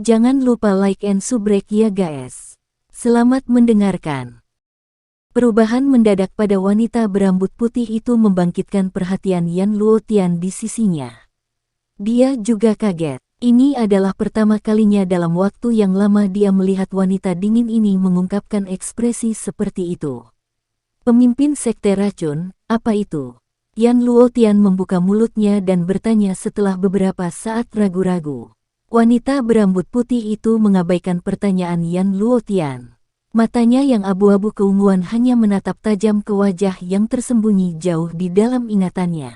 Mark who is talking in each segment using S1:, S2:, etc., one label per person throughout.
S1: Jangan lupa like and subscribe ya guys. Selamat mendengarkan. Perubahan mendadak pada wanita berambut putih itu membangkitkan perhatian Yan Luotian di sisinya. Dia juga kaget. Ini adalah pertama kalinya dalam waktu yang lama dia melihat wanita dingin ini mengungkapkan ekspresi seperti itu. Pemimpin sekte racun, apa itu? Yan Luotian membuka mulutnya dan bertanya setelah beberapa saat ragu-ragu. Wanita berambut putih itu mengabaikan pertanyaan Yan Luotian. Matanya yang abu-abu keunguan hanya menatap tajam ke wajah yang tersembunyi jauh di dalam ingatannya.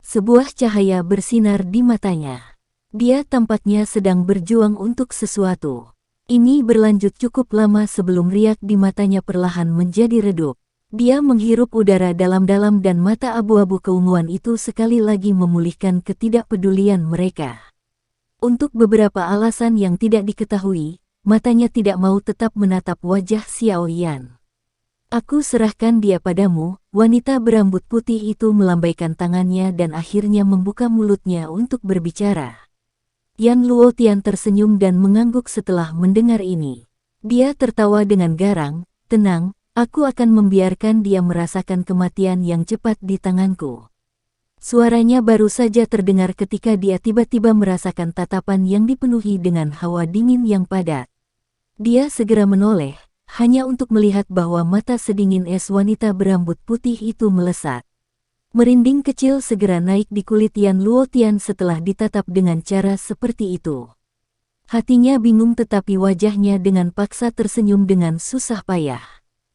S1: Sebuah cahaya bersinar di matanya. Dia tampaknya sedang berjuang untuk sesuatu. Ini berlanjut cukup lama sebelum riak di matanya perlahan menjadi redup. Dia menghirup udara dalam-dalam dan mata abu-abu keunguan itu sekali lagi memulihkan ketidakpedulian mereka. Untuk beberapa alasan yang tidak diketahui, matanya tidak mau tetap menatap wajah Xiao Yan. Aku serahkan dia padamu, wanita berambut putih itu melambaikan tangannya dan akhirnya membuka mulutnya untuk berbicara. Yan Luotian tersenyum dan mengangguk setelah mendengar ini. Dia tertawa dengan garang, tenang, aku akan membiarkan dia merasakan kematian yang cepat di tanganku. Suaranya baru saja terdengar ketika dia tiba-tiba merasakan tatapan yang dipenuhi dengan hawa dingin yang padat. Dia segera menoleh, hanya untuk melihat bahwa mata sedingin es wanita berambut putih itu melesat. Merinding kecil segera naik di kulit Yan Luotian setelah ditatap dengan cara seperti itu. Hatinya bingung tetapi wajahnya dengan paksa tersenyum dengan susah payah.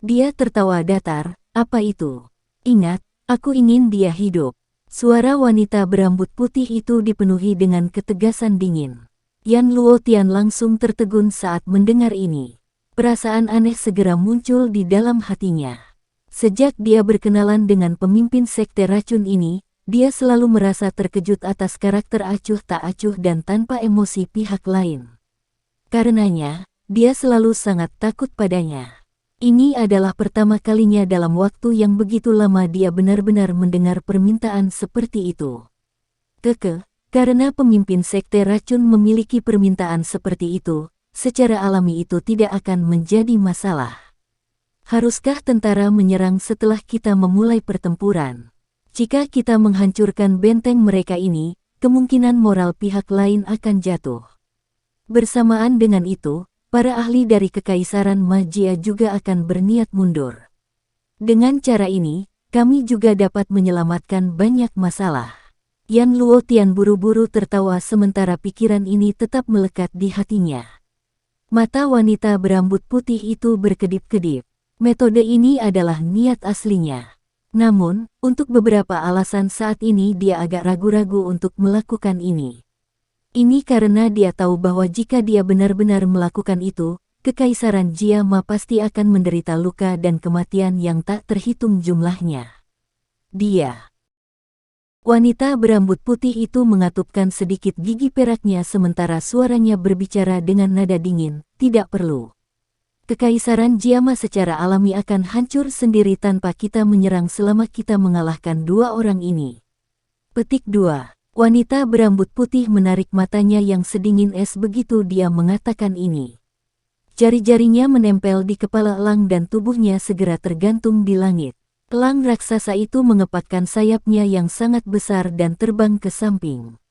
S1: Dia tertawa datar, apa itu? Ingat, aku ingin dia hidup. Suara wanita berambut putih itu dipenuhi dengan ketegasan dingin. Yan Luotian langsung tertegun saat mendengar ini. Perasaan aneh segera muncul di dalam hatinya. Sejak dia berkenalan dengan pemimpin sekte racun ini, dia selalu merasa terkejut atas karakter acuh tak acuh dan tanpa emosi pihak lain. Karenanya, dia selalu sangat takut padanya. Ini adalah pertama kalinya dalam waktu yang begitu lama dia benar-benar mendengar permintaan seperti itu. Karena pemimpin sekte racun memiliki permintaan seperti itu, secara alami itu tidak akan menjadi masalah. Haruskah tentara menyerang setelah kita memulai pertempuran? Jika kita menghancurkan benteng mereka ini, kemungkinan moral pihak lain akan jatuh. Bersamaan dengan itu, para ahli dari Kekaisaran Magia juga akan berniat mundur. Dengan cara ini, kami juga dapat menyelamatkan banyak masalah. Yan Luotian buru-buru tertawa sementara pikiran ini tetap melekat di hatinya. Mata wanita berambut putih itu berkedip-kedip. Metode ini adalah niat aslinya. Namun, untuk beberapa alasan saat ini dia agak ragu-ragu untuk melakukan ini. Ini karena dia tahu bahwa jika dia benar-benar melakukan itu, Kekaisaran Jiama pasti akan menderita luka dan kematian yang tak terhitung jumlahnya. Wanita berambut putih itu mengatupkan sedikit gigi peraknya sementara suaranya berbicara dengan nada dingin, tidak perlu. Kekaisaran Jiama secara alami akan hancur sendiri tanpa kita menyerang selama kita mengalahkan dua orang ini. Petik 2. Wanita berambut putih menarik matanya yang sedingin es begitu dia mengatakan ini. Jari-jarinya menempel di kepala elang dan tubuhnya segera tergantung di langit. Elang raksasa itu mengepakkan sayapnya yang sangat besar dan terbang ke samping.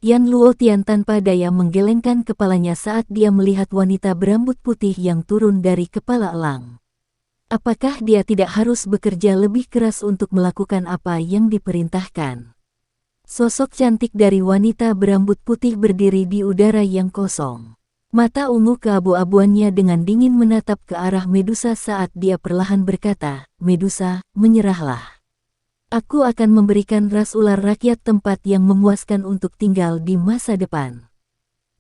S1: Yan Luotian tanpa daya menggelengkan kepalanya saat dia melihat wanita berambut putih yang turun dari kepala elang. Apakah dia tidak harus bekerja lebih keras untuk melakukan apa yang diperintahkan? Sosok cantik dari wanita berambut putih berdiri di udara yang kosong. Mata ungu keabu-abuannya dengan dingin menatap ke arah Medusa saat dia perlahan berkata, Medusa, menyerahlah. Aku akan memberikan ras ular rakyat tempat yang memuaskan untuk tinggal di masa depan.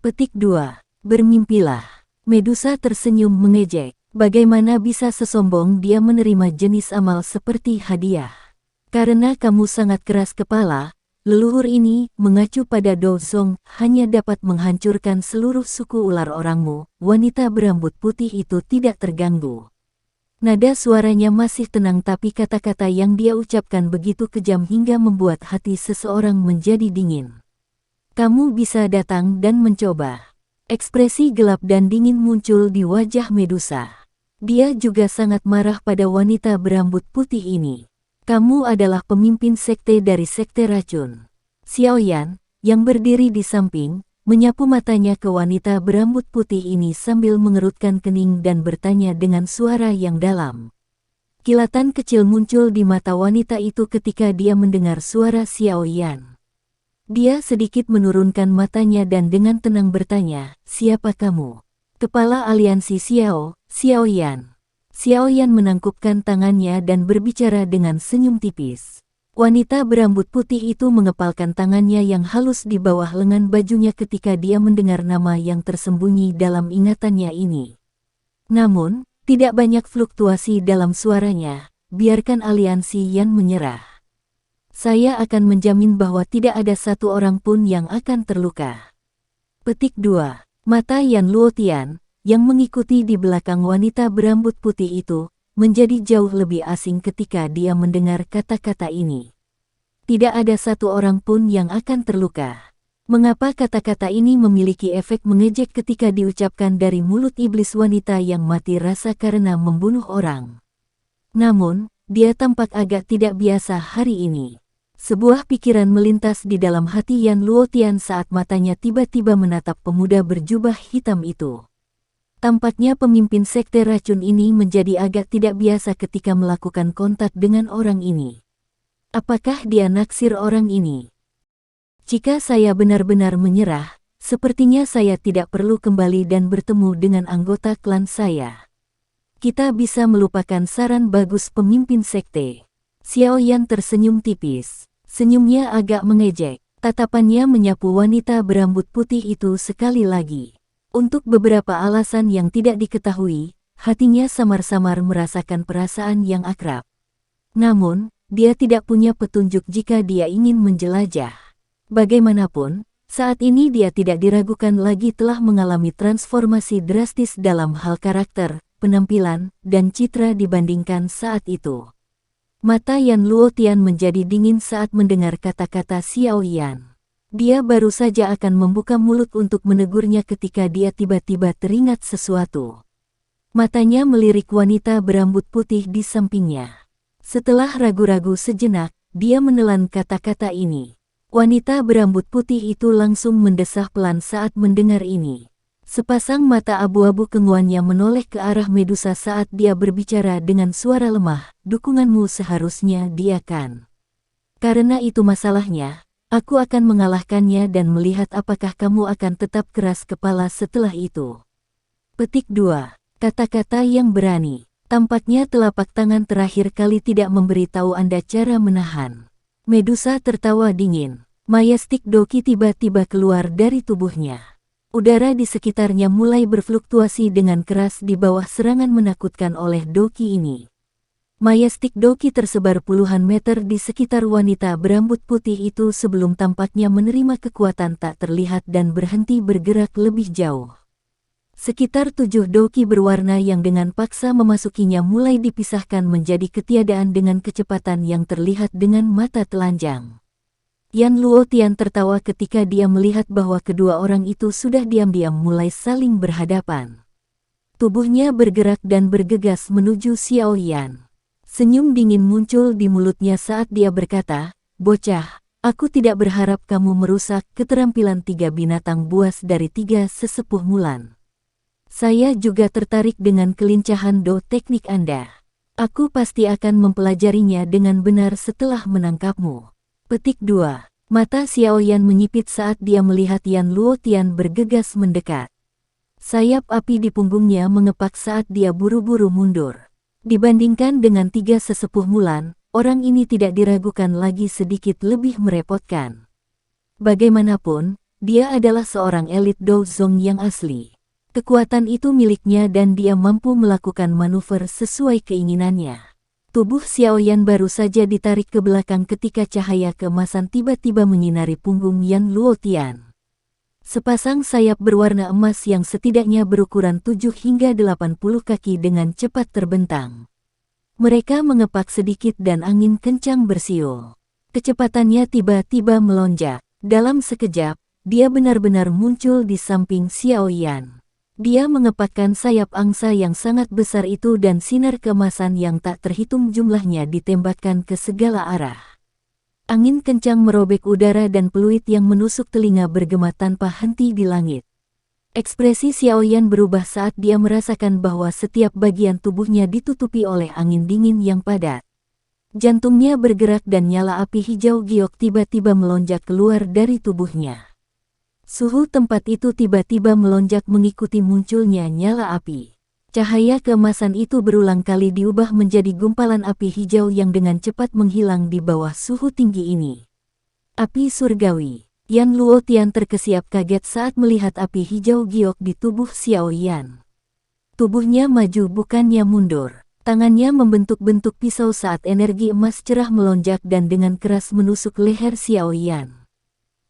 S1: Petik 2. Bermimpilah. Medusa tersenyum mengejek. Bagaimana bisa sesombong dia menerima jenis amal seperti hadiah? Karena kamu sangat keras kepala, leluhur ini, mengacu pada Dozong, hanya dapat menghancurkan seluruh suku ular orangmu. Wanita berambut putih itu tidak terganggu. Nada suaranya masih tenang tapi kata-kata yang dia ucapkan begitu kejam hingga membuat hati seseorang menjadi dingin. Kamu bisa datang dan mencoba. Ekspresi gelap dan dingin muncul di wajah Medusa. Dia juga sangat marah pada wanita berambut putih ini. Kamu adalah pemimpin sekte dari sekte racun. Xiaoyan, yang berdiri di samping, menyapu matanya ke wanita berambut putih ini sambil mengerutkan kening dan bertanya dengan suara yang dalam. Kilatan kecil muncul di mata wanita itu ketika dia mendengar suara Xiaoyan. Dia sedikit menurunkan matanya dan dengan tenang bertanya, "Siapa kamu?" Kepala aliansi Xiaoyan. Xiaoyan menangkupkan tangannya dan berbicara dengan senyum tipis. Wanita berambut putih itu mengepalkan tangannya yang halus di bawah lengan bajunya ketika dia mendengar nama yang tersembunyi dalam ingatannya ini. Namun, tidak banyak fluktuasi dalam suaranya. Biarkan aliansi Yan menyerah. Saya akan menjamin bahwa tidak ada satu orang pun yang akan terluka. Petik 2. Mata Yan Luotian, yang mengikuti di belakang wanita berambut putih itu, menjadi jauh lebih asing ketika dia mendengar kata-kata ini. Tidak ada satu orang pun yang akan terluka. Mengapa kata-kata ini memiliki efek mengejek ketika diucapkan dari mulut iblis wanita yang mati rasa karena membunuh orang? Namun, dia tampak agak tidak biasa hari ini. Sebuah pikiran melintas di dalam hati Yan Luotian saat matanya tiba-tiba menatap pemuda berjubah hitam itu. Tampaknya pemimpin sekte racun ini menjadi agak tidak biasa ketika melakukan kontak dengan orang ini. Apakah dia naksir orang ini? Jika saya benar-benar menyerah, sepertinya saya tidak perlu kembali dan bertemu dengan anggota klan saya. Kita bisa melupakan saran bagus pemimpin sekte. Xiaoyan tersenyum tipis. Senyumnya agak mengejek. Tatapannya menyapu wanita berambut putih itu sekali lagi. Untuk beberapa alasan yang tidak diketahui, hatinya samar-samar merasakan perasaan yang akrab. Namun, dia tidak punya petunjuk jika dia ingin menjelajah. Bagaimanapun, saat ini dia tidak diragukan lagi telah mengalami transformasi drastis dalam hal karakter, penampilan, dan citra dibandingkan saat itu. Mata Yan Luotian menjadi dingin saat mendengar kata-kata Xiaoyan. Dia baru saja akan membuka mulut untuk menegurnya ketika dia tiba-tiba teringat sesuatu. Matanya melirik wanita berambut putih di sampingnya. Setelah ragu-ragu sejenak, dia menelan kata-kata ini. Wanita berambut putih itu langsung mendesah pelan saat mendengar ini. Sepasang mata abu-abu keunguannya menoleh ke arah Medusa saat dia berbicara dengan suara lemah, "Dukunganmu seharusnya dia kan. Karena itu masalahnya, aku akan mengalahkannya dan melihat apakah kamu akan tetap keras kepala setelah itu." Petik 2. Kata-kata yang berani. Tampaknya telapak tangan terakhir kali tidak memberitahu Anda cara menahan. Medusa tertawa dingin. Majestic Doki tiba-tiba keluar dari tubuhnya. Udara di sekitarnya mulai berfluktuasi dengan keras di bawah serangan menakutkan oleh Doki ini. Majestic Doki tersebar puluhan meter di sekitar wanita berambut putih itu sebelum tampaknya menerima kekuatan tak terlihat dan berhenti bergerak lebih jauh. Sekitar 7 Doki berwarna yang dengan paksa memasukinya mulai dipisahkan menjadi ketiadaan dengan kecepatan yang terlihat dengan mata telanjang. Yan Luotian tertawa ketika dia melihat bahwa kedua orang itu sudah diam-diam mulai saling berhadapan. Tubuhnya bergerak dan bergegas menuju Xiaoyan. Senyum dingin muncul di mulutnya saat dia berkata, "Bocah, aku tidak berharap kamu merusak keterampilan 3 binatang buas dari 3 sesepuh Mulan. Saya juga tertarik dengan kelincahan teknik Anda. Aku pasti akan mempelajarinya dengan benar setelah menangkapmu." Petik 2. Mata Xiaoyan menyipit saat dia melihat Yan Luotian bergegas mendekat. Sayap api di punggungnya mengepak saat dia buru-buru mundur. Dibandingkan dengan 3 sesepuh Mulan, orang ini tidak diragukan lagi sedikit lebih merepotkan. Bagaimanapun, dia adalah seorang elit Douzong yang asli. Kekuatan itu miliknya dan dia mampu melakukan manuver sesuai keinginannya. Tubuh Xiaoyan baru saja ditarik ke belakang ketika cahaya keemasan tiba-tiba menyinari punggung Yan Luotian. Sepasang sayap berwarna emas yang setidaknya berukuran 7 hingga 80 kaki dengan cepat terbentang. Mereka mengepak sedikit dan angin kencang bersiul. Kecepatannya tiba-tiba melonjak. Dalam sekejap, dia benar-benar muncul di samping Xiao Yan. Dia mengepakkan sayap angsa yang sangat besar itu dan sinar keemasan yang tak terhitung jumlahnya ditembakkan ke segala arah. Angin kencang merobek udara dan peluit yang menusuk telinga bergema tanpa henti di langit. Ekspresi Xiao Yan berubah saat dia merasakan bahwa setiap bagian tubuhnya ditutupi oleh angin dingin yang padat. Jantungnya bergerak dan nyala api hijau giok tiba-tiba melonjak keluar dari tubuhnya. Suhu tempat itu tiba-tiba melonjak mengikuti munculnya nyala api. Cahaya keemasan itu berulang kali diubah menjadi gumpalan api hijau yang dengan cepat menghilang di bawah suhu tinggi ini. Api surgawi. Yan Luotian terkesiap kaget saat melihat api hijau giok di tubuh Xiao Yan. Tubuhnya maju bukannya mundur. Tangannya membentuk-bentuk pisau saat energi emas cerah melonjak dan dengan keras menusuk leher Xiao Yan.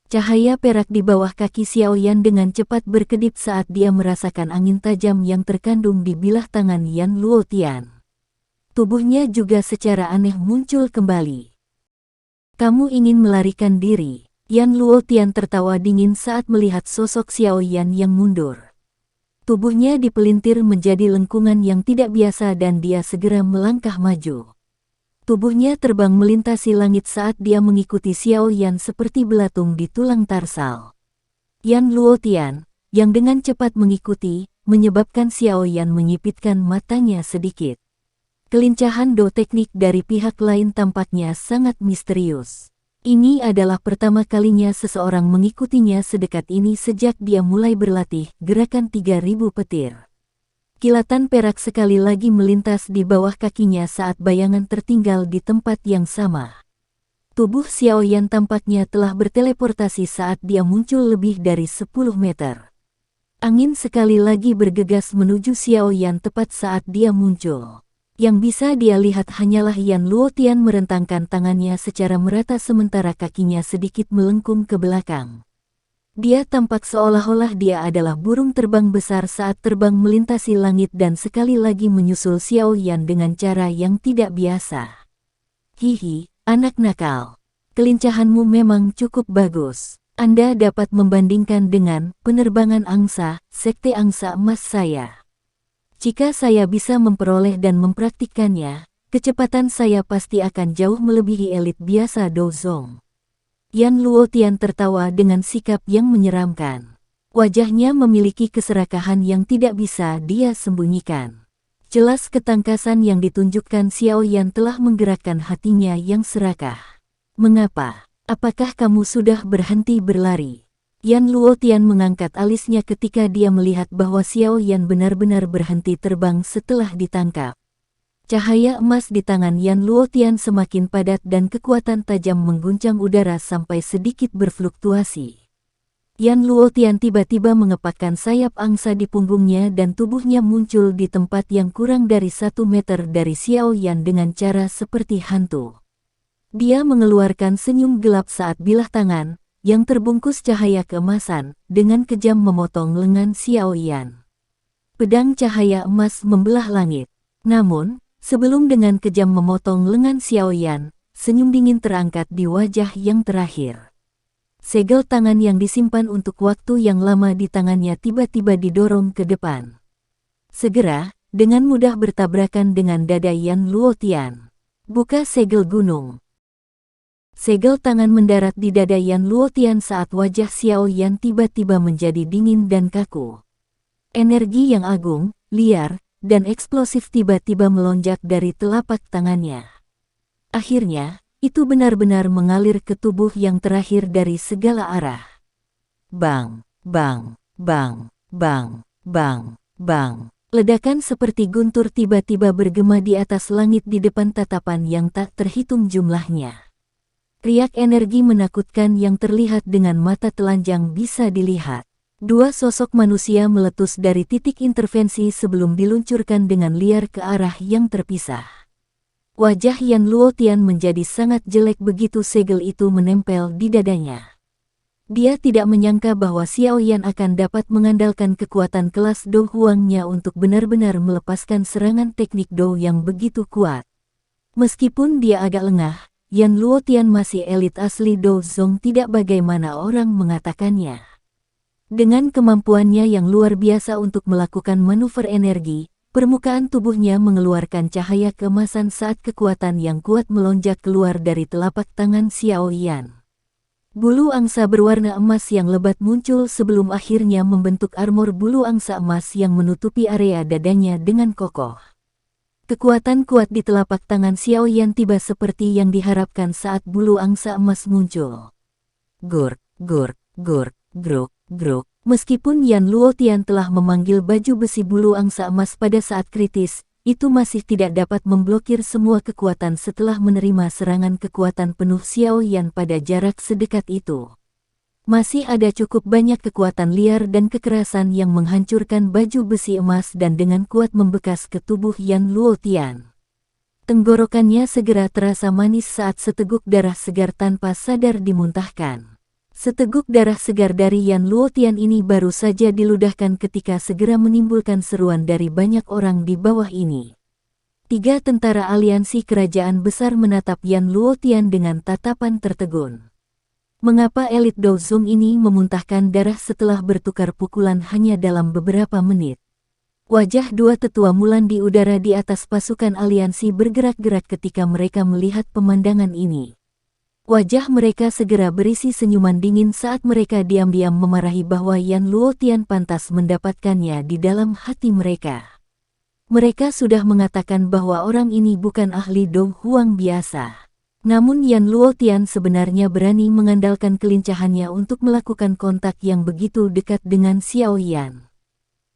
S1: Cahaya perak di bawah kaki Xiao Yan dengan cepat berkedip saat dia merasakan angin tajam yang terkandung di bilah tangan Yan Luotian. Tubuhnya juga secara aneh muncul kembali. Kamu ingin melarikan diri? Yan Luotian tertawa dingin saat melihat sosok Xiao Yan yang mundur. Tubuhnya dipelintir menjadi lengkungan yang tidak biasa dan dia segera melangkah maju. Tubuhnya terbang melintasi langit saat dia mengikuti Xiao Yan seperti belatung di tulang tarsal. Yan Luotian, yang dengan cepat mengikuti, menyebabkan Xiao Yan menyipitkan matanya sedikit. Kelincahan do teknik dari pihak lain tampaknya sangat misterius. Ini adalah pertama kalinya seseorang mengikutinya sedekat ini sejak dia mulai berlatih gerakan 3000 petir. Kilatan perak sekali lagi melintas di bawah kakinya saat bayangan tertinggal di tempat yang sama. Tubuh Xiao Yan tampaknya telah berteleportasi saat dia muncul lebih dari 10 meter. Angin sekali lagi bergegas menuju Xiao Yan tepat saat dia muncul. Yang bisa dia lihat hanyalah Yan Luotian merentangkan tangannya secara merata sementara kakinya sedikit melengkung ke belakang. Dia tampak seolah-olah dia adalah burung terbang besar saat terbang melintasi langit dan sekali lagi menyusul Xiao Yan dengan cara yang tidak biasa. Hihi, anak nakal. Kelincahanmu memang cukup bagus. Anda dapat membandingkan dengan penerbangan angsa, sekte angsa emas saya. Jika saya bisa memperoleh dan mempraktikkannya, kecepatan saya pasti akan jauh melebihi elit biasa Dozong. Yan Luotian tertawa dengan sikap yang menyeramkan. Wajahnya memiliki keserakahan yang tidak bisa dia sembunyikan. Jelas ketangkasan yang ditunjukkan Xiao Yan telah menggerakkan hatinya yang serakah. Mengapa? Apakah kamu sudah berhenti berlari? Yan Luotian mengangkat alisnya ketika dia melihat bahwa Xiao Yan benar-benar berhenti terbang setelah ditangkap. Cahaya emas di tangan Yan Luotian semakin padat dan kekuatan tajam mengguncang udara sampai sedikit berfluktuasi. Yan Luotian tiba-tiba mengepakkan sayap angsa di punggungnya dan tubuhnya muncul di tempat yang kurang dari 1 meter dari Xiao Yan dengan cara seperti hantu. Dia mengeluarkan senyum gelap saat bilah tangan, yang terbungkus cahaya keemasan, dengan kejam memotong lengan Xiao Yan. Pedang cahaya emas membelah langit. Namun, sebelum dengan kejam memotong lengan Xiao Yan, senyum dingin terangkat di wajah yang terakhir. Segel tangan yang disimpan untuk waktu yang lama di tangannya tiba-tiba didorong ke depan. Segera, dengan mudah bertabrakan dengan dada Yan Luotian. Buka segel gunung. Segel tangan mendarat di dada Yan Luotian saat wajah Xiao Yan tiba-tiba menjadi dingin dan kaku. Energi yang agung, liar, dan eksplosif tiba-tiba melonjak dari telapak tangannya. Akhirnya, itu benar-benar mengalir ke tubuh yang terakhir dari segala arah. Bang, bang, bang, bang, bang, bang. Ledakan seperti guntur tiba-tiba bergema di atas langit di depan tatapan yang tak terhitung jumlahnya. Riak energi menakutkan yang terlihat dengan mata telanjang bisa dilihat. Dua sosok manusia meletus dari titik intervensi sebelum diluncurkan dengan liar ke arah yang terpisah. Wajah Yan Luotian menjadi sangat jelek begitu segel itu menempel di dadanya. Dia tidak menyangka bahwa Xiao Yan akan dapat mengandalkan kekuatan kelas Do Huangnya untuk benar-benar melepaskan serangan teknik Do yang begitu kuat. Meskipun dia agak lengah, Yan Luotian masih elit asli Dozong tidak bagaimana orang mengatakannya. Dengan kemampuannya yang luar biasa untuk melakukan manuver energi, permukaan tubuhnya mengeluarkan cahaya keemasan saat kekuatan yang kuat melonjak keluar dari telapak tangan Xiao Yan. Bulu angsa berwarna emas yang lebat muncul sebelum akhirnya membentuk armor bulu angsa emas yang menutupi area dadanya dengan kokoh. Kekuatan kuat di telapak tangan Xiao Yan tiba seperti yang diharapkan saat bulu angsa emas muncul. Gur, gur, gur, gruk, gruk. Meskipun Yan Luotian telah memanggil baju besi bulu angsa emas pada saat kritis, itu masih tidak dapat memblokir semua kekuatan setelah menerima serangan kekuatan penuh Xiao Yan pada jarak sedekat itu. Masih ada cukup banyak kekuatan liar dan kekerasan yang menghancurkan baju besi emas dan dengan kuat membekas ke tubuh Yan Luotian. Tenggorokannya segera terasa manis saat seteguk darah segar tanpa sadar dimuntahkan. Seteguk darah segar dari Yan Luotian ini baru saja diludahkan ketika segera menimbulkan seruan dari banyak orang di bawah ini. 3 tentara aliansi kerajaan besar menatap Yan Luotian dengan tatapan tertegun. Mengapa elit Douzong ini memuntahkan darah setelah bertukar pukulan hanya dalam beberapa menit? Wajah 2 tetua Mulan di udara di atas pasukan aliansi bergerak-gerak ketika mereka melihat pemandangan ini. Wajah mereka segera berisi senyuman dingin saat mereka diam-diam memarahi bahwa Yan Luotian pantas mendapatkannya di dalam hati mereka. Mereka sudah mengatakan bahwa orang ini bukan ahli Dou Huang biasa. Namun Yan Luotian sebenarnya berani mengandalkan kelincahannya untuk melakukan kontak yang begitu dekat dengan Xiao Yan.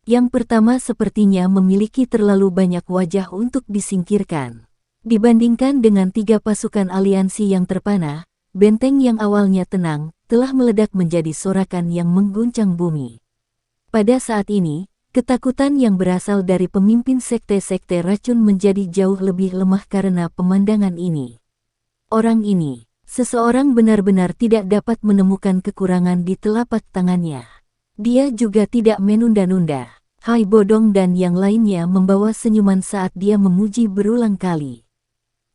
S1: Yang pertama sepertinya memiliki terlalu banyak wajah untuk disingkirkan. Dibandingkan dengan 3 pasukan aliansi yang terpana, benteng yang awalnya tenang, telah meledak menjadi sorakan yang mengguncang bumi. Pada saat ini, ketakutan yang berasal dari pemimpin sekte-sekte racun menjadi jauh lebih lemah karena pemandangan ini. Orang ini, seseorang benar-benar tidak dapat menemukan kekurangan di telapak tangannya. Dia juga tidak menunda-nunda. Hai Bodong dan yang lainnya membawa senyuman saat dia memuji berulang kali.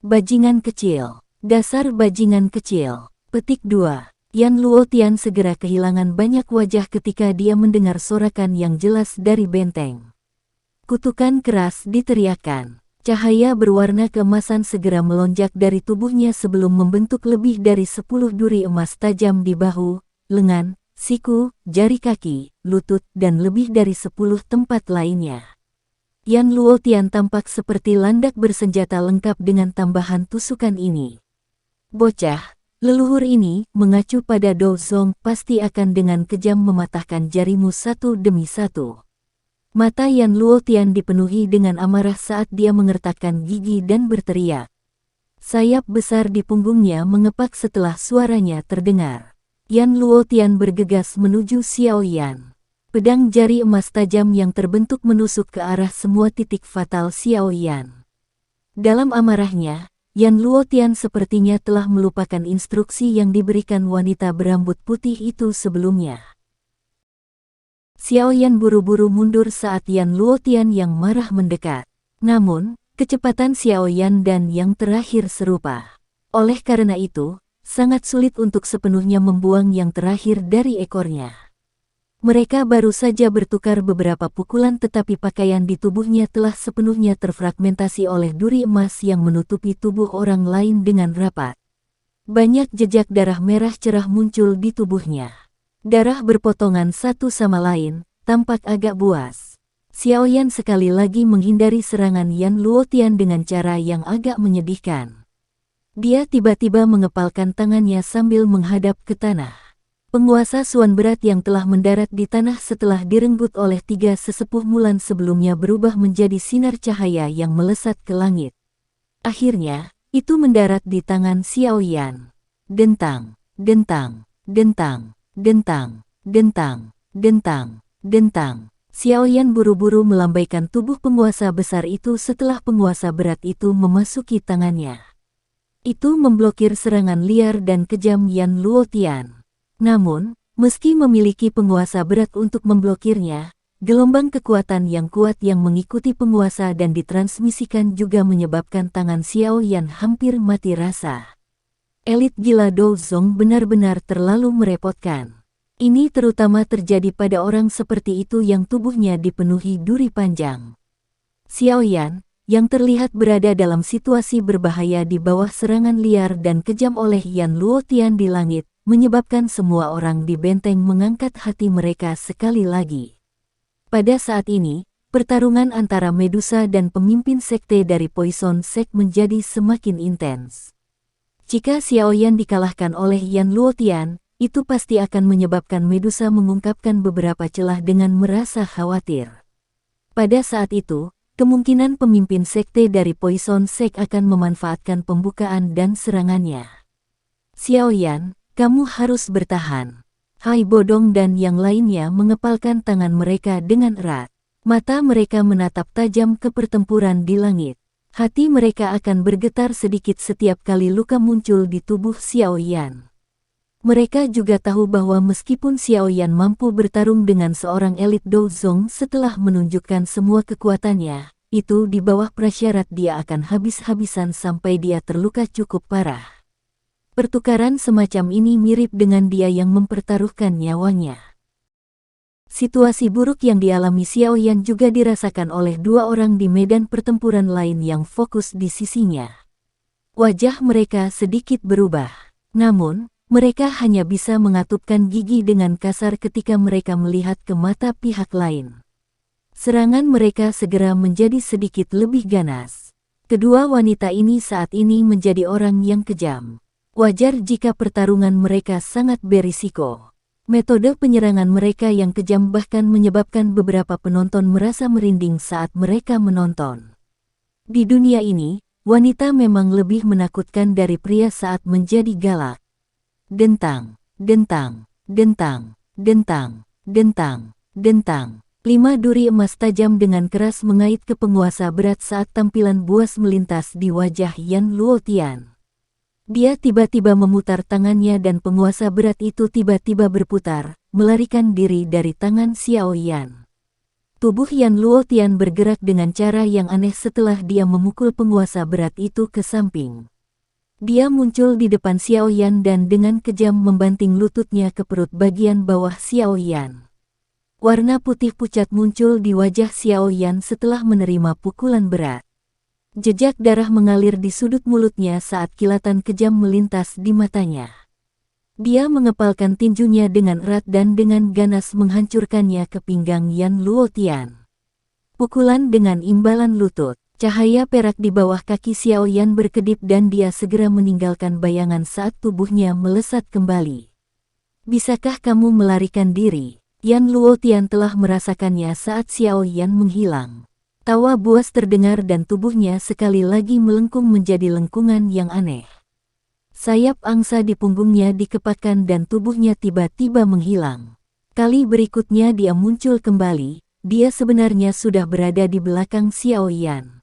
S1: Bajingan kecil, dasar bajingan kecil. Petik 2. Yan Luotian segera kehilangan banyak wajah ketika dia mendengar sorakan yang jelas dari benteng. Kutukan keras diteriakkan. Cahaya berwarna keemasan segera melonjak dari tubuhnya sebelum membentuk lebih dari 10 duri emas tajam di bahu, lengan, siku, jari kaki, lutut, dan lebih dari 10 tempat lainnya. Yan Luotian tampak seperti landak bersenjata lengkap dengan tambahan tusukan ini. Bocah, leluhur ini, mengacu pada Douzong, pasti akan dengan kejam mematahkan jarimu satu demi satu. Mata Yan Luotian dipenuhi dengan amarah saat dia mengertakkan gigi dan berteriak. Sayap besar di punggungnya mengepak setelah suaranya terdengar. Yan Luotian bergegas menuju Xiao Yan. Pedang jari emas tajam yang terbentuk menusuk ke arah semua titik fatal Xiao Yan. Dalam amarahnya, Yan Luotian sepertinya telah melupakan instruksi yang diberikan wanita berambut putih itu sebelumnya. Xiao Yan buru-buru mundur saat Yan Luotian yang marah mendekat. Namun, kecepatan Xiao Yan dan yang terakhir serupa. Oleh karena itu, sangat sulit untuk sepenuhnya membuang yang terakhir dari ekornya. Mereka baru saja bertukar beberapa pukulan tetapi pakaian di tubuhnya telah sepenuhnya terfragmentasi oleh duri emas yang menutupi tubuh orang lain dengan rapat. Banyak jejak darah merah cerah muncul di tubuhnya. Darah berpotongan satu sama lain, tampak agak buas. Xiao Yan sekali lagi menghindari serangan Yan Luotian dengan cara yang agak menyedihkan. Dia tiba-tiba mengepalkan tangannya sambil menghadap ke tanah. Penguasa Suan berat yang telah mendarat di tanah setelah direnggut oleh 3 sesepuh Mulan sebelumnya berubah menjadi sinar cahaya yang melesat ke langit. Akhirnya, itu mendarat di tangan Xiao Yan. Dentang, dentang, dentang, dentang, dentang, dentang, dentang. Xiao Yan buru-buru melambaikan tubuh penguasa besar itu setelah penguasa berat itu memasuki tangannya. Itu memblokir serangan liar dan kejam Yan Luotian. Namun, meski memiliki penguasa berat untuk memblokirnya, gelombang kekuatan yang kuat yang mengikuti penguasa dan ditransmisikan juga menyebabkan tangan Xiao Yan hampir mati rasa. Elit gila Douzong benar-benar terlalu merepotkan. Ini terutama terjadi pada orang seperti itu yang tubuhnya dipenuhi duri panjang. Xiaoyan, yang terlihat berada dalam situasi berbahaya di bawah serangan liar dan kejam oleh Yan Luotian di langit, menyebabkan semua orang di benteng mengangkat hati mereka sekali lagi. Pada saat ini, pertarungan antara Medusa dan pemimpin sekte dari Poison Sect menjadi semakin intens. Jika Xiaoyan dikalahkan oleh Yan Luotian, itu pasti akan menyebabkan Medusa mengungkapkan beberapa celah dengan merasa khawatir. Pada saat itu, kemungkinan pemimpin sekte dari Poison Sect akan memanfaatkan pembukaan dan serangannya. Xiaoyan, kamu harus bertahan. Hai Bodong dan yang lainnya mengepalkan tangan mereka dengan erat. Mata mereka menatap tajam ke pertempuran di langit. Hati mereka akan bergetar sedikit setiap kali luka muncul di tubuh Xiaoyan. Mereka juga tahu bahwa meskipun Xiaoyan mampu bertarung dengan seorang elit Douzong setelah menunjukkan semua kekuatannya, itu di bawah prasyarat dia akan habis-habisan sampai dia terluka cukup parah. Pertukaran semacam ini mirip dengan dia yang mempertaruhkan nyawanya. Situasi buruk yang dialami Xiaoyan juga dirasakan oleh dua orang di medan pertempuran lain yang fokus di sisinya. Wajah mereka sedikit berubah, namun mereka hanya bisa mengatupkan gigi dengan kasar ketika mereka melihat ke mata pihak lain. Serangan mereka segera menjadi sedikit lebih ganas. Kedua wanita ini saat ini menjadi orang yang kejam. Wajar jika pertarungan mereka sangat berisiko. Metode penyerangan mereka yang kejam bahkan menyebabkan beberapa penonton merasa merinding saat mereka menonton. Di dunia ini, wanita memang lebih menakutkan dari pria saat menjadi galak. Dentang, dentang, dentang, dentang, dentang, dentang. 5 duri emas tajam dengan keras mengait ke penguasa berat saat tampilan buas melintas di wajah Yan Luotian. Dia tiba-tiba memutar tangannya dan penguasa berat itu tiba-tiba berputar, melarikan diri dari tangan Xiaoyan. Tubuh Yan Luotian bergerak dengan cara yang aneh setelah dia memukul penguasa berat itu ke samping. Dia muncul di depan Xiaoyan dan dengan kejam membanting lututnya ke perut bagian bawah Xiaoyan. Warna putih pucat muncul di wajah Xiaoyan setelah menerima pukulan berat. Jejak darah mengalir di sudut mulutnya saat kilatan kejam melintas di matanya. Dia mengepalkan tinjunya dengan erat dan dengan ganas menghancurkannya ke pinggang Yan Luotian. Pukulan dengan imbalan lutut. Cahaya perak di bawah kaki Xiaoyan berkedip dan dia segera meninggalkan bayangan saat tubuhnya melesat kembali. Bisakah kamu melarikan diri? Yan Luotian telah merasakannya saat Xiaoyan menghilang. Tawa buas terdengar dan tubuhnya sekali lagi melengkung menjadi lengkungan yang aneh. Sayap angsa di punggungnya dikepakkan dan tubuhnya tiba-tiba menghilang. Kali berikutnya dia muncul kembali, dia sebenarnya sudah berada di belakang Xiaoyan.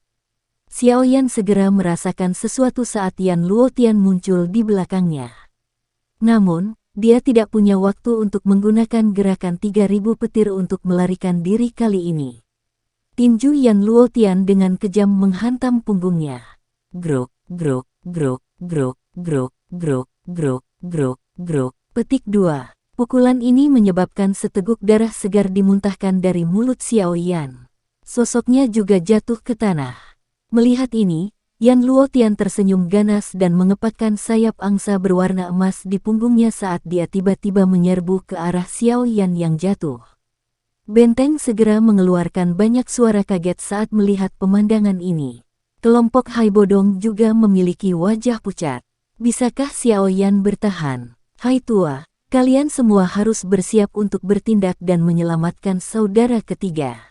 S1: Xiaoyan segera merasakan sesuatu saat Yan Luotian muncul di belakangnya. Namun, dia tidak punya waktu untuk menggunakan gerakan 3000 petir untuk melarikan diri kali ini. Tinju Yan Luotian dengan kejam menghantam punggungnya. Grok, grok, grok, grok, grok, grok, grok, grok, grok. Petik 2. Pukulan ini menyebabkan seteguk darah segar dimuntahkan dari mulut Xiaoyan. Sosoknya juga jatuh ke tanah. Melihat ini, Yan Luotian tersenyum ganas dan mengepakkan sayap angsa berwarna emas di punggungnya saat dia tiba-tiba menyerbu ke arah Xiaoyan yang jatuh. Benteng segera mengeluarkan banyak suara kaget saat melihat pemandangan ini. Kelompok Hai Bodong juga memiliki wajah pucat. Bisakah Xiaoyan bertahan? Hai tua, kalian semua harus bersiap untuk bertindak dan menyelamatkan saudara ketiga.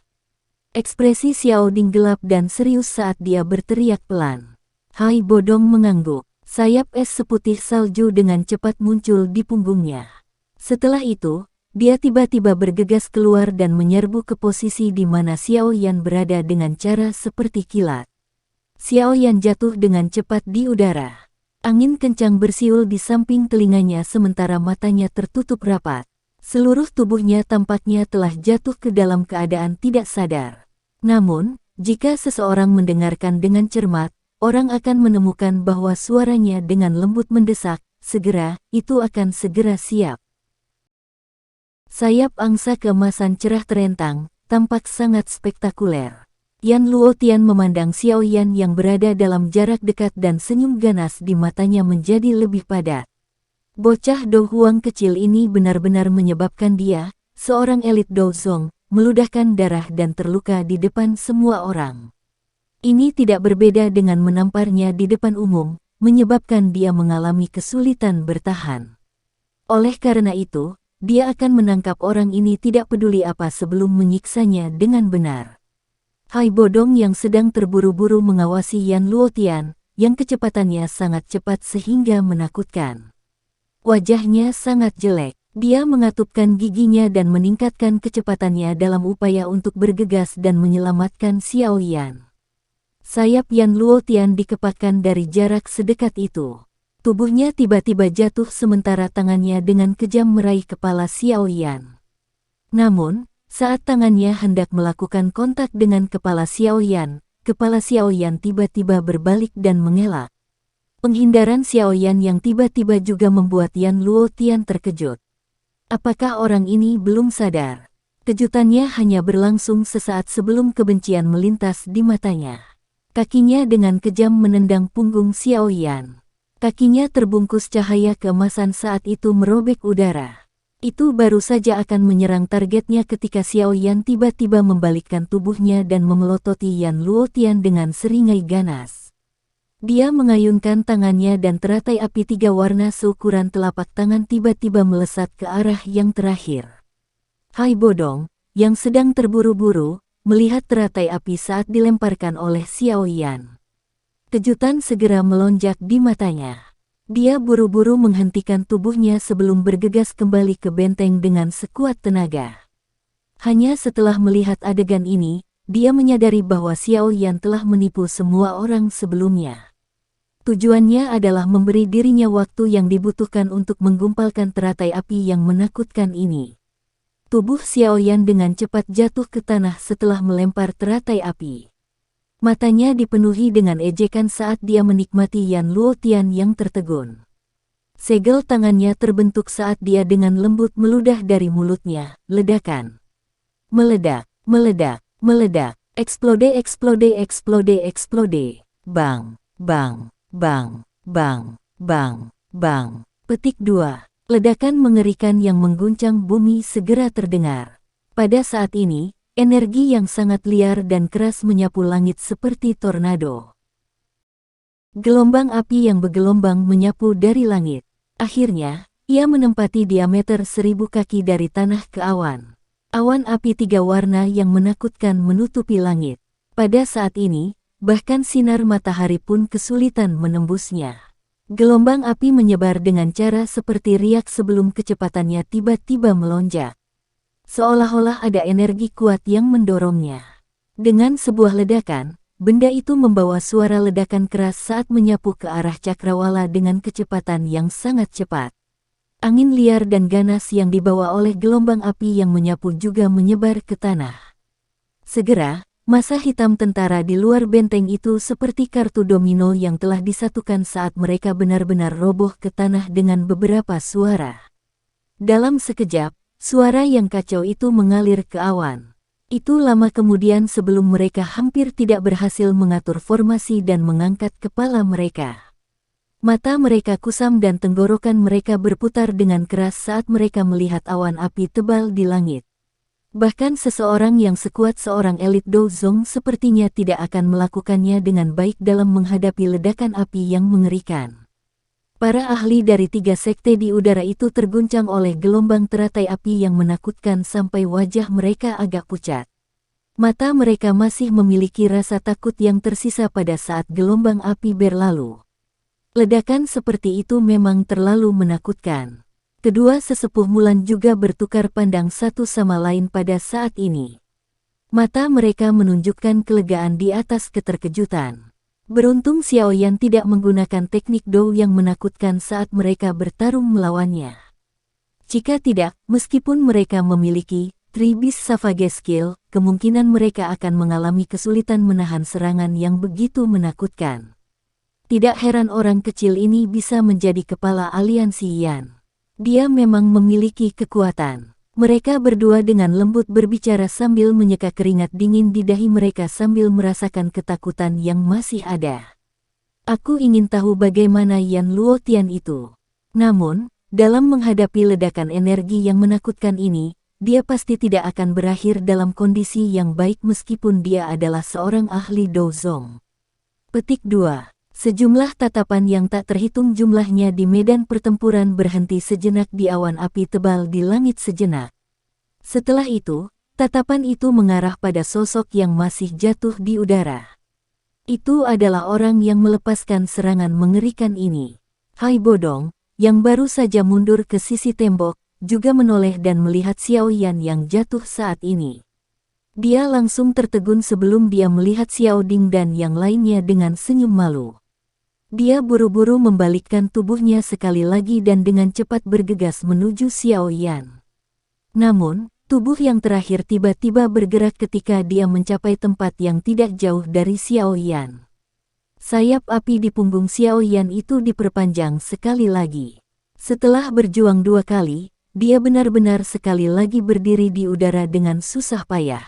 S1: Ekspresi Xiao Ding gelap dan serius saat dia berteriak pelan. Hai Bodong mengangguk. Sayap es seputih salju dengan cepat muncul di punggungnya. Setelah itu, dia tiba-tiba bergegas keluar dan menyerbu ke posisi di mana Xiaoyan berada dengan cara seperti kilat. Xiaoyan jatuh dengan cepat di udara. Angin kencang bersiul di samping telinganya sementara matanya tertutup rapat. Seluruh tubuhnya tampaknya telah jatuh ke dalam keadaan tidak sadar. Namun, jika seseorang mendengarkan dengan cermat, orang akan menemukan bahwa suaranya dengan lembut mendesak, segera, itu akan segera siap. Sayap angsa keemasan cerah terentang, tampak sangat spektakuler. Yan Luotian memandang Xiao Yan yang berada dalam jarak dekat dan senyum ganas di matanya menjadi lebih padat. Bocah Do Huang kecil ini benar-benar menyebabkan dia, seorang elit Do Zong, meludahkan darah dan terluka di depan semua orang. Ini tidak berbeda dengan menamparnya di depan umum, menyebabkan dia mengalami kesulitan bertahan. Oleh karena itu, dia akan menangkap orang ini tidak peduli apa sebelum menyiksanya dengan benar. Hai Bodong yang sedang terburu-buru mengawasi Yan Luotian, yang kecepatannya sangat cepat sehingga menakutkan. Wajahnya sangat jelek. Dia mengatupkan giginya dan meningkatkan kecepatannya dalam upaya untuk bergegas dan menyelamatkan Xiao Yan. Sayap Yan Luotian dikepakkan dari jarak sedekat itu. Tubuhnya tiba-tiba jatuh sementara tangannya dengan kejam meraih kepala Xiao Yan. Namun, saat tangannya hendak melakukan kontak dengan kepala Xiao Yan tiba-tiba berbalik dan mengelak. Penghindaran Xiao Yan yang tiba-tiba juga membuat Yan Luotian terkejut. Apakah orang ini belum sadar? Kejutannya hanya berlangsung sesaat sebelum kebencian melintas di matanya. Kakinya dengan kejam menendang punggung Xiao Yan. Kakinya terbungkus cahaya keemasan saat itu merobek udara. Itu baru saja akan menyerang targetnya ketika Xiao Yan tiba-tiba membalikkan tubuhnya dan memelototi Yan Luotian dengan seringai ganas. Dia mengayunkan tangannya dan teratai api 3 warna seukuran telapak tangan tiba-tiba melesat ke arah yang terakhir. Hai Bodong, yang sedang terburu-buru, melihat teratai api saat dilemparkan oleh Xiao Yan. Kejutan segera melonjak di matanya. Dia buru-buru menghentikan tubuhnya sebelum bergegas kembali ke benteng dengan sekuat tenaga. Hanya setelah melihat adegan ini, dia menyadari bahwa Xiao Yan telah menipu semua orang sebelumnya. Tujuannya adalah memberi dirinya waktu yang dibutuhkan untuk menggumpalkan teratai api yang menakutkan ini. Tubuh Xiao Yan dengan cepat jatuh ke tanah setelah melempar teratai api. Matanya dipenuhi dengan ejekan saat dia menikmati Yan Luotian yang tertegun. Segel tangannya terbentuk saat dia dengan lembut meludah dari mulutnya. Ledakan. Meledak, meledak, meledak. Eksplode, eksplode, eksplode, eksplode. Bang, bang, bang, bang, bang, bang. Petik 2. Ledakan mengerikan yang mengguncang bumi segera terdengar. Pada saat ini, energi yang sangat liar dan keras menyapu langit seperti tornado. Gelombang api yang bergelombang menyapu dari langit. Akhirnya, ia menempati diameter 1000 kaki dari tanah ke awan. Awan api 3 warna yang menakutkan menutupi langit. Pada saat ini, bahkan sinar matahari pun kesulitan menembusnya. Gelombang api menyebar dengan cara seperti riak sebelum kecepatannya tiba-tiba melonjak. Seolah-olah ada energi kuat yang mendorongnya. Dengan sebuah ledakan, benda itu membawa suara ledakan keras saat menyapu ke arah cakrawala dengan kecepatan yang sangat cepat. Angin liar dan ganas yang dibawa oleh gelombang api yang menyapu juga menyebar ke tanah. Segera, massa hitam tentara di luar benteng itu seperti kartu domino yang telah disatukan saat mereka benar-benar roboh ke tanah dengan beberapa suara. Dalam sekejap, suara yang kacau itu mengalir ke awan. Itu lama kemudian sebelum mereka hampir tidak berhasil mengatur formasi dan mengangkat kepala mereka. Mata mereka kusam dan tenggorokan mereka berputar dengan keras saat mereka melihat awan api tebal di langit. Bahkan seseorang yang sekuat seorang elit Do Zong sepertinya tidak akan melakukannya dengan baik dalam menghadapi ledakan api yang mengerikan. Para ahli dari 3 sekte di udara itu terguncang oleh gelombang teratai api yang menakutkan sampai wajah mereka agak pucat. Mata mereka masih memiliki rasa takut yang tersisa pada saat gelombang api berlalu. Ledakan seperti itu memang terlalu menakutkan. Kedua sesepuh Mulan juga bertukar pandang satu sama lain pada saat ini. Mata mereka menunjukkan kelegaan di atas keterkejutan. Beruntung Xiao Yan tidak menggunakan teknik Dou yang menakutkan saat mereka bertarung melawannya. Jika tidak, meskipun mereka memiliki Beast Savage Skill, kemungkinan mereka akan mengalami kesulitan menahan serangan yang begitu menakutkan. Tidak heran orang kecil ini bisa menjadi kepala aliansi Yan. Dia memang memiliki kekuatan. Mereka berdua dengan lembut berbicara sambil menyeka keringat dingin di dahi mereka sambil merasakan ketakutan yang masih ada. Aku ingin tahu bagaimana Yan Luotian itu. Namun, dalam menghadapi ledakan energi yang menakutkan ini, dia pasti tidak akan berakhir dalam kondisi yang baik meskipun dia adalah seorang ahli Dozong. Petik 2. Sejumlah tatapan yang tak terhitung jumlahnya di medan pertempuran berhenti sejenak di awan api tebal di langit sejenak. Setelah itu, tatapan itu mengarah pada sosok yang masih jatuh di udara. Itu adalah orang yang melepaskan serangan mengerikan ini. Hai Bodong, yang baru saja mundur ke sisi tembok, juga menoleh dan melihat Xiao Yan yang jatuh saat ini. Dia langsung tertegun sebelum dia melihat Xiao Ding dan yang lainnya dengan senyum malu. Dia buru-buru membalikkan tubuhnya sekali lagi dan dengan cepat bergegas menuju Xiao Yan. Namun, tubuh yang terakhir tiba-tiba bergerak ketika dia mencapai tempat yang tidak jauh dari Xiao Yan. Sayap api di punggung Xiao Yan itu diperpanjang sekali lagi. Setelah berjuang 2 kali, dia benar-benar sekali lagi berdiri di udara dengan susah payah.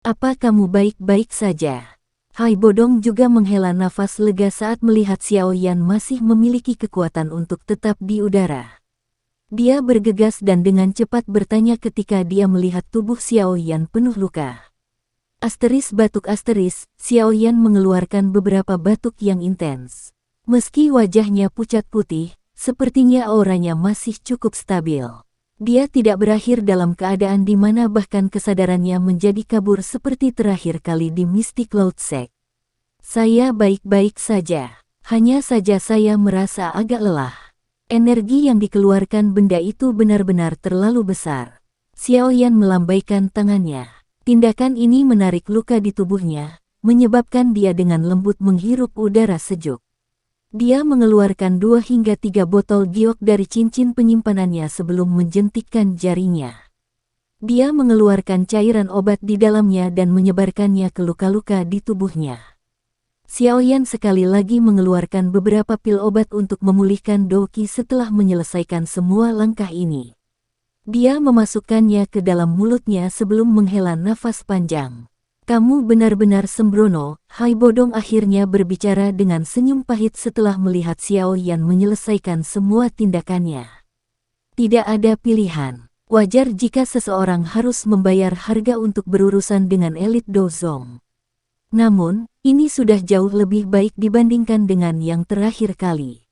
S1: Apa kamu baik-baik saja? Hai Bodong juga menghela nafas lega saat melihat Xiao Yan masih memiliki kekuatan untuk tetap di udara. Dia bergegas dan dengan cepat bertanya ketika dia melihat tubuh Xiao Yan penuh luka. Batuk Xiao Yan mengeluarkan beberapa batuk yang intens. Meski wajahnya pucat putih, sepertinya auranya masih cukup stabil. Dia tidak berakhir dalam keadaan di mana bahkan kesadarannya menjadi kabur seperti terakhir kali di Mystic Cloud Sect. Saya baik-baik saja, hanya saja saya merasa agak lelah. Energi yang dikeluarkan benda itu benar-benar terlalu besar. Xiao Yan melambaikan tangannya. Tindakan ini menarik luka di tubuhnya, menyebabkan dia dengan lembut menghirup udara sejuk. Dia mengeluarkan 2 hingga 3 botol giok dari cincin penyimpanannya sebelum menjentikkan jarinya. Dia mengeluarkan cairan obat di dalamnya dan menyebarkannya ke luka-luka di tubuhnya. Xiao Yan sekali lagi mengeluarkan beberapa pil obat untuk memulihkan Doqi setelah menyelesaikan semua langkah ini. Dia memasukkannya ke dalam mulutnya sebelum menghela nafas panjang. Kamu benar-benar sembrono, Hai Bodong akhirnya berbicara dengan senyum pahit setelah melihat Xiao Yan menyelesaikan semua tindakannya. Tidak ada pilihan. Wajar jika seseorang harus membayar harga untuk berurusan dengan elit Dozong. Namun, ini sudah jauh lebih baik dibandingkan dengan yang terakhir kali.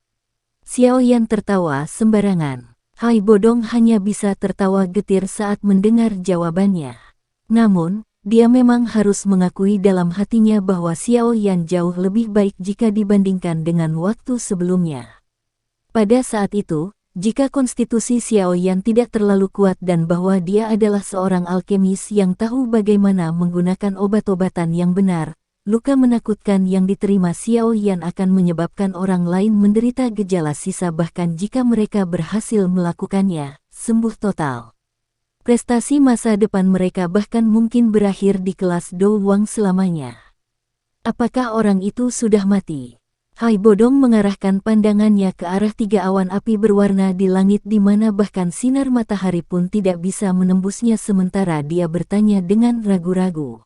S1: Xiao Yan tertawa sembarangan. Hai Bodong hanya bisa tertawa getir saat mendengar jawabannya. Namun, dia memang harus mengakui dalam hatinya bahwa Xiao Yan jauh lebih baik jika dibandingkan dengan waktu sebelumnya. Pada saat itu, jika konstitusi Xiao Yan tidak terlalu kuat dan bahwa dia adalah seorang alkemis yang tahu bagaimana menggunakan obat-obatan yang benar, luka menakutkan yang diterima Xiao Yan akan menyebabkan orang lain menderita gejala sisa bahkan jika mereka berhasil melakukannya, sembuh total. Prestasi masa depan mereka bahkan mungkin berakhir di kelas Do Wang selamanya. Apakah orang itu sudah mati? Hai Bodong mengarahkan pandangannya ke arah 3 awan api berwarna di langit di mana bahkan sinar matahari pun tidak bisa menembusnya sementara dia bertanya dengan ragu-ragu.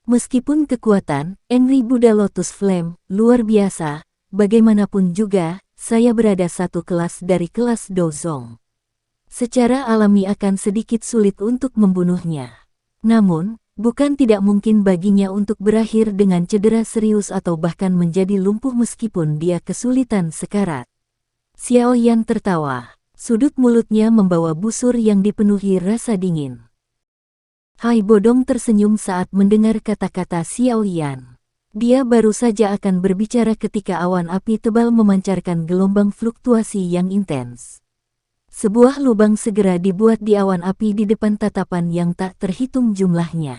S1: Meskipun kekuatan, Enri Buddha Lotus Flame, luar biasa, bagaimanapun juga, saya berada satu kelas dari kelas Dozong. Secara alami akan sedikit sulit untuk membunuhnya. Namun, bukan tidak mungkin baginya untuk berakhir dengan cedera serius atau bahkan menjadi lumpuh meskipun dia kesulitan sekarat. Xiao Yan tertawa. Sudut mulutnya membawa busur yang dipenuhi rasa dingin. Hai Bodong tersenyum saat mendengar kata-kata Xiao Yan. Dia baru saja akan berbicara ketika awan api tebal memancarkan gelombang fluktuasi yang intens. Sebuah lubang segera dibuat di awan api di depan tatapan yang tak terhitung jumlahnya.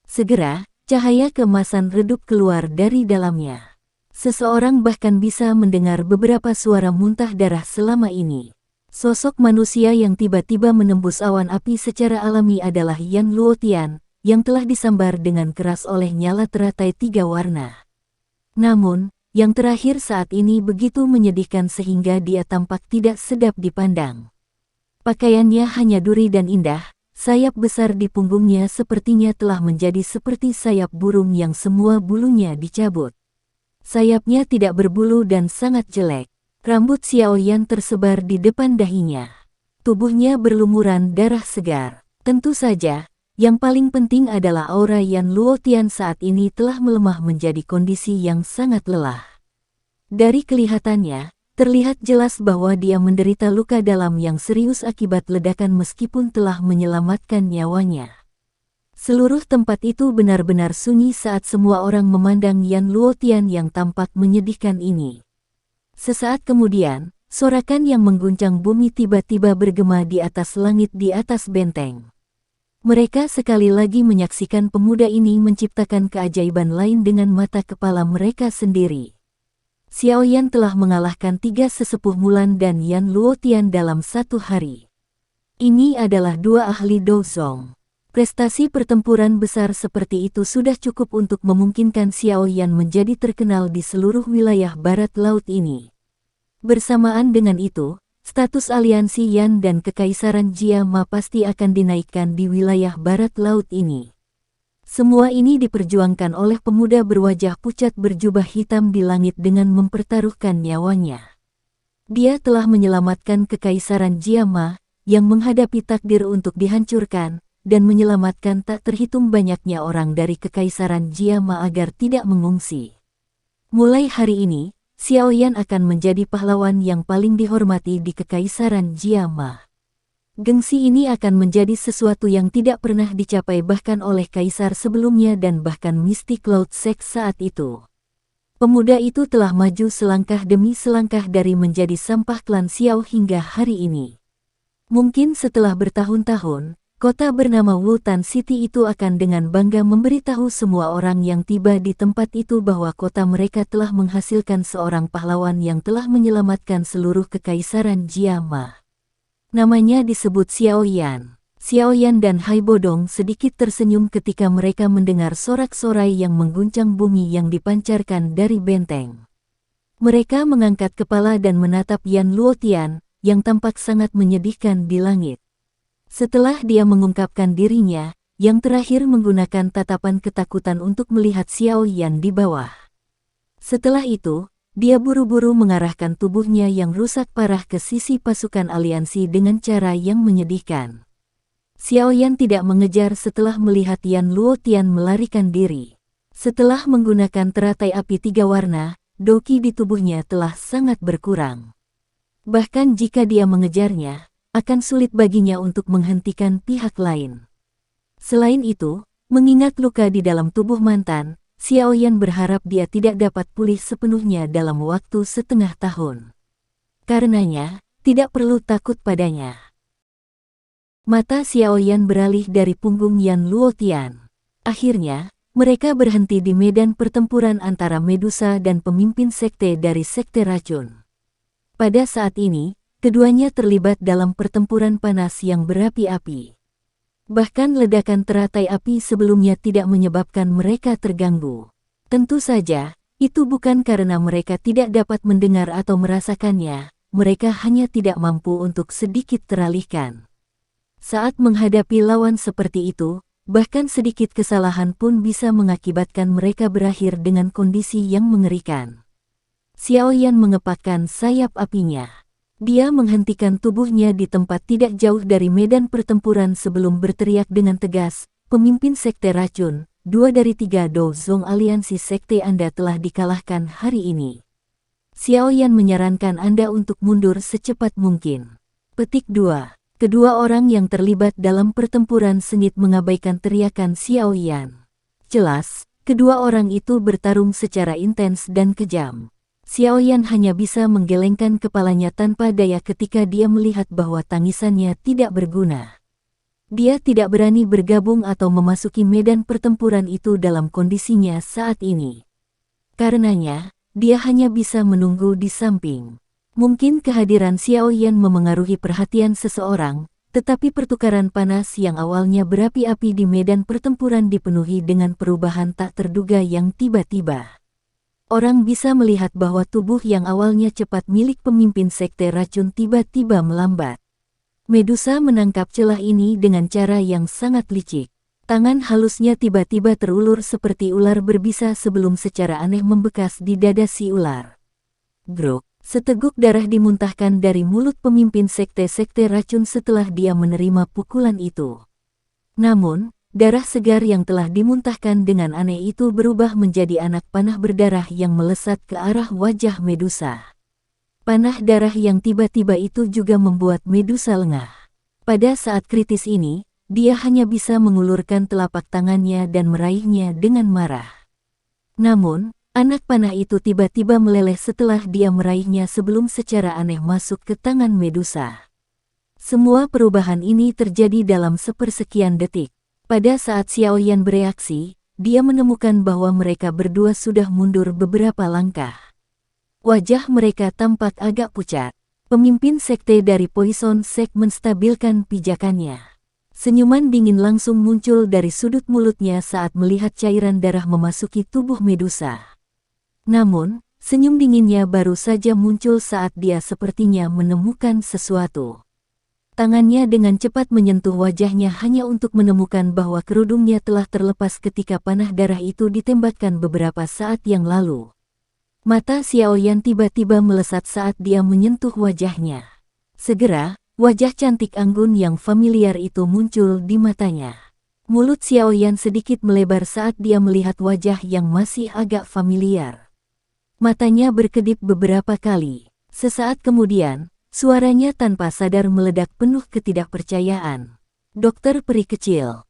S1: Segera, cahaya keemasan redup keluar dari dalamnya. Seseorang bahkan bisa mendengar beberapa suara muntah darah selama ini. Sosok manusia yang tiba-tiba menembus awan api secara alami adalah Yan Luotian, yang telah disambar dengan keras oleh nyala teratai 3 warna. Namun, yang terakhir saat ini begitu menyedihkan sehingga dia tampak tidak sedap dipandang. Pakaiannya hanya duri dan indah, sayap besar di punggungnya sepertinya telah menjadi seperti sayap burung yang semua bulunya dicabut. Sayapnya tidak berbulu dan sangat jelek. Rambut Xiaoyan tersebar di depan dahinya. Tubuhnya berlumuran darah segar. Tentu saja, yang paling penting adalah aura Yan Luotian saat ini telah melemah menjadi kondisi yang sangat lelah. Dari kelihatannya, terlihat jelas bahwa dia menderita luka dalam yang serius akibat ledakan meskipun telah menyelamatkan nyawanya. Seluruh tempat itu benar-benar sunyi saat semua orang memandang Yan Luotian yang tampak menyedihkan ini. Sesaat kemudian, sorakan yang mengguncang bumi tiba-tiba bergema di atas langit di atas benteng. Mereka sekali lagi menyaksikan pemuda ini menciptakan keajaiban lain dengan mata kepala mereka sendiri. Xiaoyan telah mengalahkan 3 sesepuh Mulan dan Yan Luotian dalam 1 hari. Ini adalah 2 ahli Dozong. Prestasi pertempuran besar seperti itu sudah cukup untuk memungkinkan Xiaoyan menjadi terkenal di seluruh wilayah barat laut ini. Bersamaan dengan itu, status aliansi Yan dan Kekaisaran Jia Ma pasti akan dinaikkan di wilayah barat laut ini. Semua ini diperjuangkan oleh pemuda berwajah pucat berjubah hitam di langit dengan mempertaruhkan nyawanya. Dia telah menyelamatkan Kekaisaran Jia Ma, yang menghadapi takdir untuk dihancurkan, dan menyelamatkan tak terhitung banyaknya orang dari Kekaisaran Jia Ma agar tidak mengungsi. Mulai hari ini, Xiaoyan akan menjadi pahlawan yang paling dihormati di Kekaisaran Jia Ma. Gengsi ini akan menjadi sesuatu yang tidak pernah dicapai bahkan oleh kaisar sebelumnya dan bahkan Mystic Cloud Sect saat itu. Pemuda itu telah maju selangkah demi selangkah dari menjadi sampah klan Xiao hingga hari ini. Mungkin setelah bertahun-tahun, kota bernama Wutan City itu akan dengan bangga memberitahu semua orang yang tiba di tempat itu bahwa kota mereka telah menghasilkan seorang pahlawan yang telah menyelamatkan seluruh Kekaisaran Jia Ma. Namanya disebut Xiaoyan. Xiaoyan dan Hai Bodong sedikit tersenyum ketika mereka mendengar sorak-sorai yang mengguncang bumi yang dipancarkan dari benteng. Mereka mengangkat kepala dan menatap Yan Luotian, yang tampak sangat menyedihkan di langit. Setelah dia mengungkapkan dirinya, yang terakhir menggunakan tatapan ketakutan untuk melihat Xiaoyan di bawah. Setelah itu, dia buru-buru mengarahkan tubuhnya yang rusak parah ke sisi pasukan aliansi dengan cara yang menyedihkan. Xiaoyan tidak mengejar setelah melihat Yan Luotian melarikan diri. Setelah menggunakan teratai api 3 warna, doki di tubuhnya telah sangat berkurang. Bahkan jika dia mengejarnya, akan sulit baginya untuk menghentikan pihak lain. Selain itu, mengingat luka di dalam tubuh mantan, Xiaoyan berharap dia tidak dapat pulih sepenuhnya dalam waktu setengah tahun. Karenanya, tidak perlu takut padanya. Mata Xiaoyan beralih dari punggung Yan Luotian. Akhirnya, mereka berhenti di medan pertempuran antara Medusa dan pemimpin sekte dari Sekte Racun. Pada saat ini, keduanya terlibat dalam pertempuran panas yang berapi-api. Bahkan ledakan teratai api sebelumnya tidak menyebabkan mereka terganggu. Tentu saja, itu bukan karena mereka tidak dapat mendengar atau merasakannya, mereka hanya tidak mampu untuk sedikit teralihkan. Saat menghadapi lawan seperti itu, bahkan sedikit kesalahan pun bisa mengakibatkan mereka berakhir dengan kondisi yang mengerikan. Xiaoyan mengepakkan sayap apinya. Dia menghentikan tubuhnya di tempat tidak jauh dari medan pertempuran sebelum berteriak dengan tegas, "Pemimpin Sekte Racun, 2 dari 3 Dozong aliansi sekte Anda telah dikalahkan hari ini. Xiaoyan menyarankan Anda untuk mundur secepat mungkin." Petik 2. Kedua orang yang terlibat dalam pertempuran sengit mengabaikan teriakan Xiaoyan. Jelas, kedua orang itu bertarung secara intens dan kejam. Xiaoyan hanya bisa menggelengkan kepalanya tanpa daya ketika dia melihat bahwa tangisannya tidak berguna. Dia tidak berani bergabung atau memasuki medan pertempuran itu dalam kondisinya saat ini. Karenanya, dia hanya bisa menunggu di samping. Mungkin kehadiran Xiaoyan memengaruhi perhatian seseorang, tetapi pertukaran panas yang awalnya berapi-api di medan pertempuran dipenuhi dengan perubahan tak terduga yang tiba-tiba. Orang bisa melihat bahwa tubuh yang awalnya cepat milik pemimpin sekte racun tiba-tiba melambat. Medusa menangkap celah ini dengan cara yang sangat licik. Tangan halusnya tiba-tiba terulur seperti ular berbisa sebelum secara aneh membekas di dada si ular. Grok, seteguk darah dimuntahkan dari mulut pemimpin sekte-sekte racun setelah dia menerima pukulan itu. Namun, darah segar yang telah dimuntahkan dengan aneh itu berubah menjadi anak panah berdarah yang melesat ke arah wajah Medusa. Panah darah yang tiba-tiba itu juga membuat Medusa lengah. Pada saat kritis ini, dia hanya bisa mengulurkan telapak tangannya dan meraihnya dengan marah. Namun, anak panah itu tiba-tiba meleleh setelah dia meraihnya sebelum secara aneh masuk ke tangan Medusa. Semua perubahan ini terjadi dalam sepersekian detik. Pada saat Xiaoyan bereaksi, dia menemukan bahwa mereka berdua sudah mundur beberapa langkah. Wajah mereka tampak agak pucat. Pemimpin sekte dari Poison Sect menstabilkan pijakannya. Senyuman dingin langsung muncul dari sudut mulutnya saat melihat cairan darah memasuki tubuh Medusa. Namun, senyum dinginnya baru saja muncul saat dia sepertinya menemukan sesuatu. Tangannya dengan cepat menyentuh wajahnya hanya untuk menemukan bahwa kerudungnya telah terlepas ketika panah darah itu ditembakkan beberapa saat yang lalu. Mata Xiaoyan tiba-tiba melesat saat dia menyentuh wajahnya. Segera, wajah cantik anggun yang familiar itu muncul di matanya. Mulut Xiaoyan sedikit melebar saat dia melihat wajah yang masih agak familiar. Matanya berkedip beberapa kali. Sesaat kemudian, suaranya tanpa sadar meledak penuh ketidakpercayaan. Dokter peri kecil.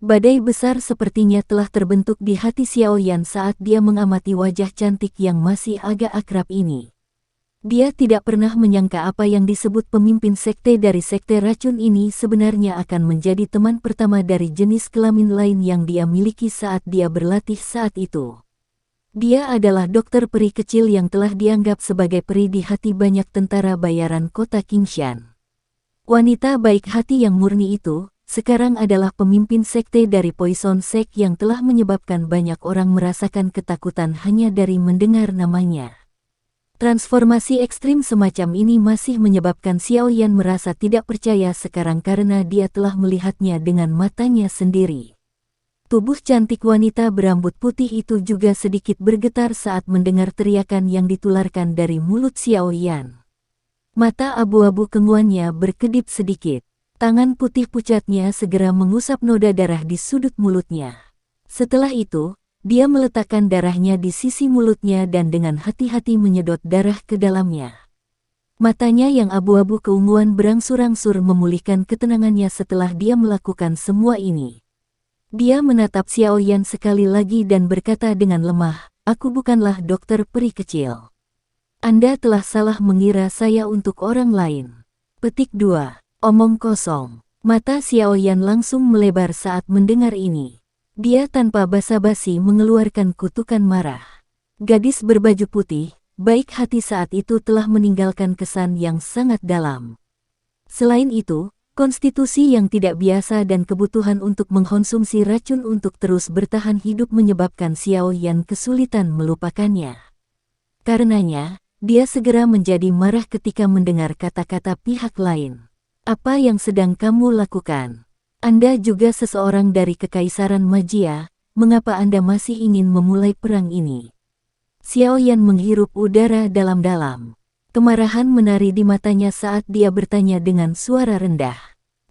S1: Badai besar sepertinya telah terbentuk di hati Xiaoyan saat dia mengamati wajah cantik yang masih agak akrab ini. Dia tidak pernah menyangka apa yang disebut pemimpin sekte dari sekte racun ini sebenarnya akan menjadi teman pertama dari jenis kelamin lain yang dia miliki saat dia berlatih saat itu. Dia adalah dokter peri kecil yang telah dianggap sebagai peri di hati banyak tentara bayaran kota Qingshan. Wanita baik hati yang murni itu, sekarang adalah pemimpin sekte dari Poison Sect yang telah menyebabkan banyak orang merasakan ketakutan hanya dari mendengar namanya. Transformasi ekstrim semacam ini masih menyebabkan Xiaoyan merasa tidak percaya sekarang karena dia telah melihatnya dengan matanya sendiri. Tubuh cantik wanita berambut putih itu juga sedikit bergetar saat mendengar teriakan yang ditularkan dari mulut Xiaoyan. Mata abu-abu kenguannya berkedip sedikit. Tangan putih pucatnya segera mengusap noda darah di sudut mulutnya. Setelah itu, dia meletakkan darahnya di sisi mulutnya dan dengan hati-hati menyedot darah ke dalamnya. Matanya yang abu-abu keunguan berangsur-angsur memulihkan ketenangannya setelah dia melakukan semua ini. Dia menatap Xiaoyan sekali lagi dan berkata dengan lemah, "Aku bukanlah dokter peri kecil. Anda telah salah mengira saya untuk orang lain." Petik 2. Omong kosong. Mata Xiaoyan langsung melebar saat mendengar ini. Dia tanpa basa-basi mengeluarkan kutukan marah. Gadis berbaju putih, baik hati saat itu telah meninggalkan kesan yang sangat dalam. Selain itu, konstitusi yang tidak biasa dan kebutuhan untuk mengkonsumsi racun untuk terus bertahan hidup menyebabkan Xiaoyan kesulitan melupakannya. Karenanya, dia segera menjadi marah ketika mendengar kata-kata pihak lain. "Apa yang sedang kamu lakukan? Anda juga seseorang dari Kekaisaran Magia, mengapa Anda masih ingin memulai perang ini?" Xiaoyan menghirup udara dalam-dalam. Kemarahan menari di matanya saat dia bertanya dengan suara rendah.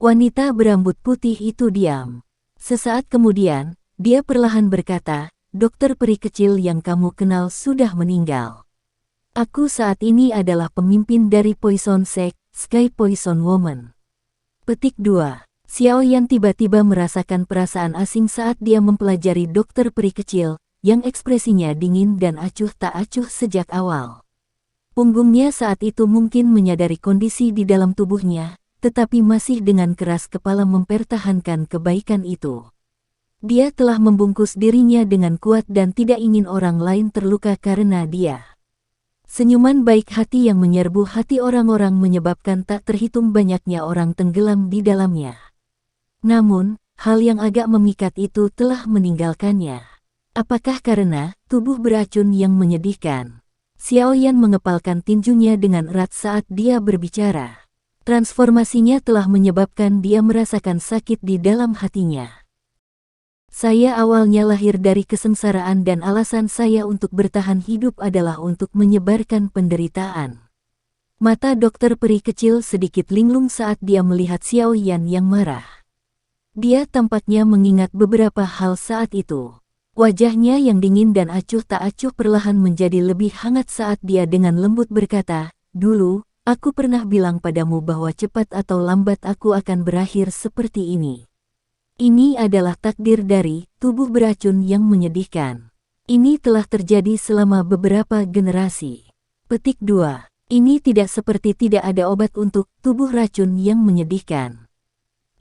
S1: Wanita berambut putih itu diam. Sesaat kemudian, dia perlahan berkata, "Dokter peri kecil yang kamu kenal sudah meninggal. Aku saat ini adalah pemimpin dari Poison Sect, Sky Poison Woman." Petik 2. Xiaoyan tiba-tiba merasakan perasaan asing saat dia mempelajari dokter peri kecil, yang ekspresinya dingin dan acuh tak acuh sejak awal. Punggungnya saat itu mungkin menyadari kondisi di dalam tubuhnya, tetapi masih dengan keras kepala mempertahankan kebaikan itu. Dia telah membungkus dirinya dengan kuat dan tidak ingin orang lain terluka karena dia. Senyuman baik hati yang menyerbu hati orang-orang menyebabkan tak terhitung banyaknya orang tenggelam di dalamnya. Namun, hal yang agak memikat itu telah meninggalkannya. Apakah karena tubuh beracun yang menyedihkan? Xiaoyan mengepalkan tinjunya dengan erat saat dia berbicara. Transformasinya telah menyebabkan dia merasakan sakit di dalam hatinya. Saya awalnya lahir dari kesengsaraan dan alasan saya untuk bertahan hidup adalah untuk menyebarkan penderitaan. Mata dokter peri kecil sedikit linglung saat dia melihat Xiao Yan yang marah. Dia tampaknya mengingat beberapa hal saat itu. Wajahnya yang dingin dan acuh tak acuh perlahan menjadi lebih hangat saat dia dengan lembut berkata, "Dulu, aku pernah bilang padamu bahwa cepat atau lambat aku akan berakhir seperti ini. Ini adalah takdir dari tubuh beracun yang menyedihkan. Ini telah terjadi selama beberapa generasi." Petik 2. Ini tidak seperti tidak ada obat untuk tubuh racun yang menyedihkan.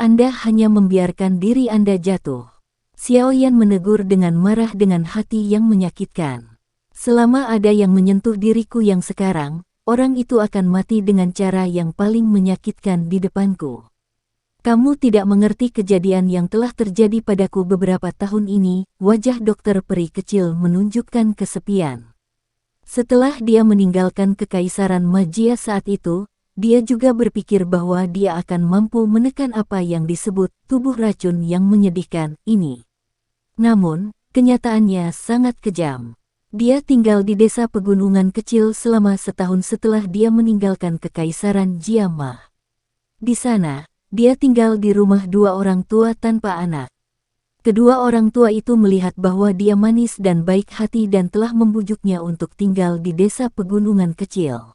S1: Anda hanya membiarkan diri Anda jatuh. Xiao Yan menegur dengan marah dengan hati yang menyakitkan. Selama ada yang menyentuh diriku yang sekarang, orang itu akan mati dengan cara yang paling menyakitkan di depanku. Kamu tidak mengerti kejadian yang telah terjadi padaku beberapa tahun ini. Wajah dokter peri kecil menunjukkan kesepian. Setelah dia meninggalkan kekaisaran Magia saat itu, dia juga berpikir bahwa dia akan mampu menekan apa yang disebut tubuh racun yang menyedihkan ini. Namun, kenyataannya sangat kejam. Dia tinggal di desa pegunungan kecil selama setahun setelah dia meninggalkan kekaisaran Jiama. Di sana, dia tinggal di rumah dua orang tua tanpa anak. Kedua orang tua itu melihat bahwa dia manis dan baik hati dan telah membujuknya untuk tinggal di desa pegunungan kecil.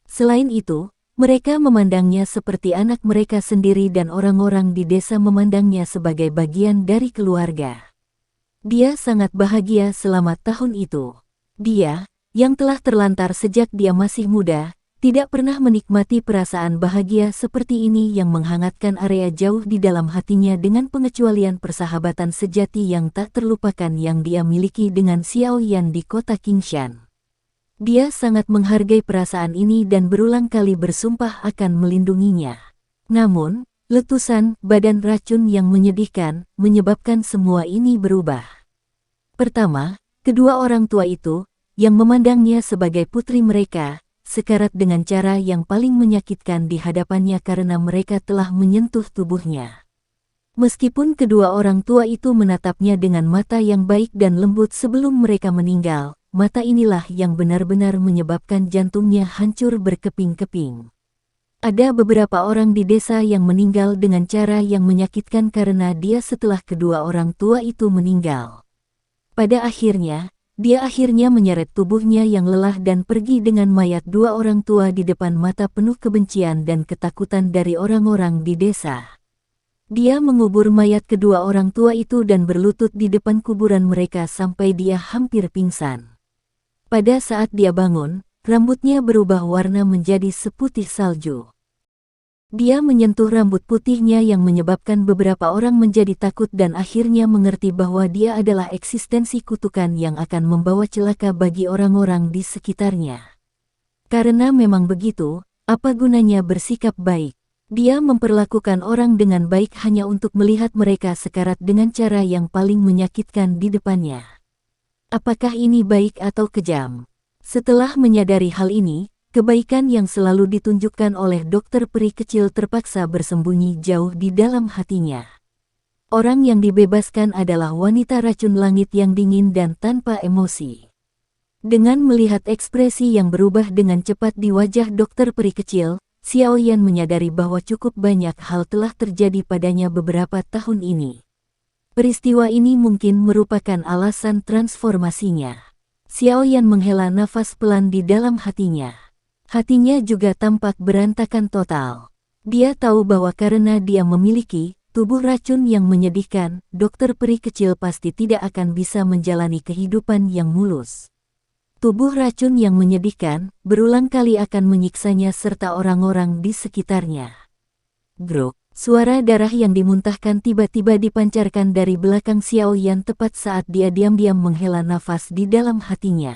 S1: Selain itu, mereka memandangnya seperti anak mereka sendiri dan orang-orang di desa memandangnya sebagai bagian dari keluarga. Dia sangat bahagia selama tahun itu. Dia, yang telah terlantar sejak dia masih muda, tidak pernah menikmati perasaan bahagia seperti ini yang menghangatkan area jauh di dalam hatinya dengan pengecualian persahabatan sejati yang tak terlupakan yang dia miliki dengan Xiao Yan di kota Qingshan. Dia sangat menghargai perasaan ini dan berulang kali bersumpah akan melindunginya. Namun, letusan badan racun yang menyedihkan menyebabkan semua ini berubah. Pertama, kedua orang tua itu, yang memandangnya sebagai putri mereka, sekarat dengan cara yang paling menyakitkan di hadapannya karena mereka telah menyentuh tubuhnya. Meskipun kedua orang tua itu menatapnya dengan mata yang baik dan lembut sebelum mereka meninggal, mata inilah yang benar-benar menyebabkan jantungnya hancur berkeping-keping. Ada beberapa orang di desa yang meninggal dengan cara yang menyakitkan karena dia setelah kedua orang tua itu meninggal. Pada akhirnya, dia akhirnya menyeret tubuhnya yang lelah dan pergi dengan mayat dua orang tua di depan mata penuh kebencian dan ketakutan dari orang-orang di desa. Dia mengubur mayat kedua orang tua itu dan berlutut di depan kuburan mereka sampai dia hampir pingsan. Pada saat dia bangun, rambutnya berubah warna menjadi seputih salju. Dia menyentuh rambut putihnya yang menyebabkan beberapa orang menjadi takut dan akhirnya mengerti bahwa dia adalah eksistensi kutukan yang akan membawa celaka bagi orang-orang di sekitarnya. Karena memang begitu, apa gunanya bersikap baik? Dia memperlakukan orang dengan baik hanya untuk melihat mereka sekarat dengan cara yang paling menyakitkan di depannya. Apakah ini baik atau kejam? Setelah menyadari hal ini, kebaikan yang selalu ditunjukkan oleh dokter peri kecil terpaksa bersembunyi jauh di dalam hatinya. Orang yang dibebaskan adalah wanita racun langit yang dingin dan tanpa emosi. Dengan melihat ekspresi yang berubah dengan cepat di wajah dokter peri kecil, Xiao Yan menyadari bahwa cukup banyak hal telah terjadi padanya beberapa tahun ini. Peristiwa ini mungkin merupakan alasan transformasinya. Xiao Yan menghela nafas pelan di dalam hatinya. Hatinya juga tampak berantakan total. Dia tahu bahwa karena dia memiliki tubuh racun yang menyedihkan, dokter peri kecil pasti tidak akan bisa menjalani kehidupan yang mulus. Tubuh racun yang menyedihkan berulang kali akan menyiksanya serta orang-orang di sekitarnya. Grok, suara darah yang dimuntahkan tiba-tiba dipancarkan dari belakang Xiao Yan tepat saat dia diam-diam menghela nafas di dalam hatinya.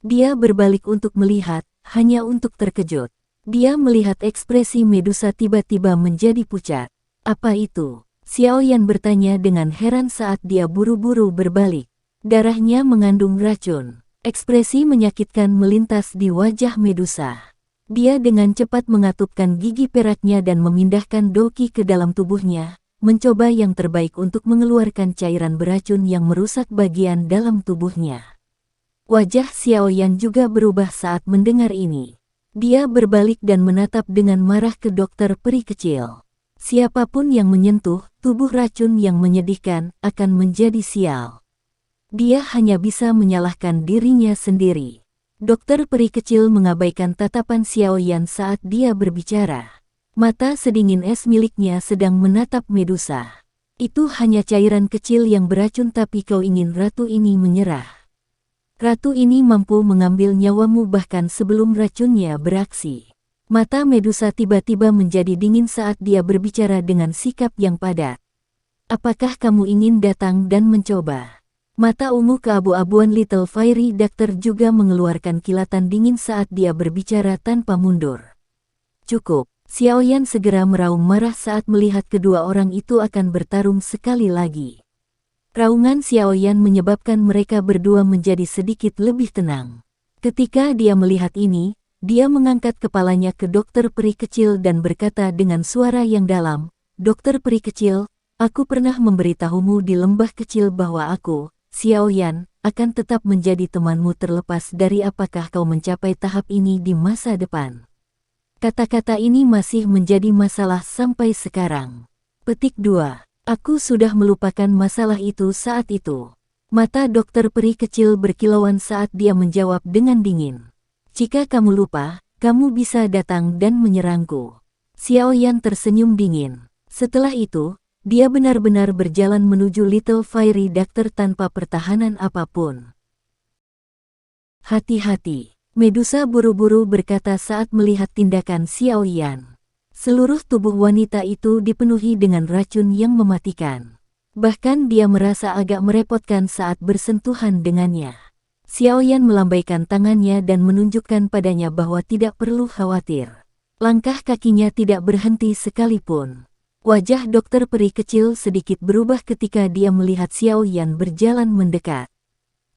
S1: Dia berbalik untuk melihat, hanya untuk terkejut. Dia melihat ekspresi Medusa tiba-tiba menjadi pucat. Apa itu? Xiao Yan bertanya dengan heran saat dia buru-buru berbalik. Darahnya mengandung racun. Ekspresi menyakitkan melintas di wajah Medusa. Dia dengan cepat mengatupkan gigi peraknya dan memindahkan Doki ke dalam tubuhnya, mencoba yang terbaik untuk mengeluarkan cairan beracun yang merusak bagian dalam tubuhnya. Wajah Xiaoyan juga berubah saat mendengar ini. Dia berbalik dan menatap dengan marah ke dokter peri kecil. Siapapun yang menyentuh tubuh racun yang menyedihkan akan menjadi sial. Dia hanya bisa menyalahkan dirinya sendiri. Dokter peri kecil mengabaikan tatapan Xiaoyan saat dia berbicara. Mata sedingin es miliknya sedang menatap Medusa. Itu hanya cairan kecil yang beracun, tapi kau ingin ratu ini menyerah. Ratu ini mampu mengambil nyawamu bahkan sebelum racunnya beraksi. Mata Medusa tiba-tiba menjadi dingin saat dia berbicara dengan sikap yang padat. Apakah kamu ingin datang dan mencoba? Mata ungu keabu-abuan Little Fairy Doctor juga mengeluarkan kilatan dingin saat dia berbicara tanpa mundur. Cukup. Xiaoyan segera meraung marah saat melihat kedua orang itu akan bertarung sekali lagi. Raungan Xiaoyan menyebabkan mereka berdua menjadi sedikit lebih tenang. Ketika dia melihat ini, dia mengangkat kepalanya ke dokter peri kecil dan berkata dengan suara yang dalam, "Dokter peri kecil, aku pernah memberitahumu di lembah kecil bahwa aku, Xiaoyan, akan tetap menjadi temanmu terlepas dari apakah kau mencapai tahap ini di masa depan." Kata-kata ini masih menjadi masalah sampai sekarang. Petik 2. Aku sudah melupakan masalah itu saat itu. Mata dokter peri kecil berkilauan saat dia menjawab dengan dingin. Jika kamu lupa, kamu bisa datang dan menyerangku. Xiaoyan tersenyum dingin. Setelah itu, dia benar-benar berjalan menuju Little Fairy Doctor tanpa pertahanan apapun. Hati-hati. Medusa buru-buru berkata saat melihat tindakan Xiaoyan. Seluruh tubuh wanita itu dipenuhi dengan racun yang mematikan. Bahkan dia merasa agak merepotkan saat bersentuhan dengannya. Xiaoyan melambaikan tangannya dan menunjukkan padanya bahwa tidak perlu khawatir. Langkah kakinya tidak berhenti sekalipun. Wajah dokter peri kecil sedikit berubah ketika dia melihat Xiaoyan berjalan mendekat.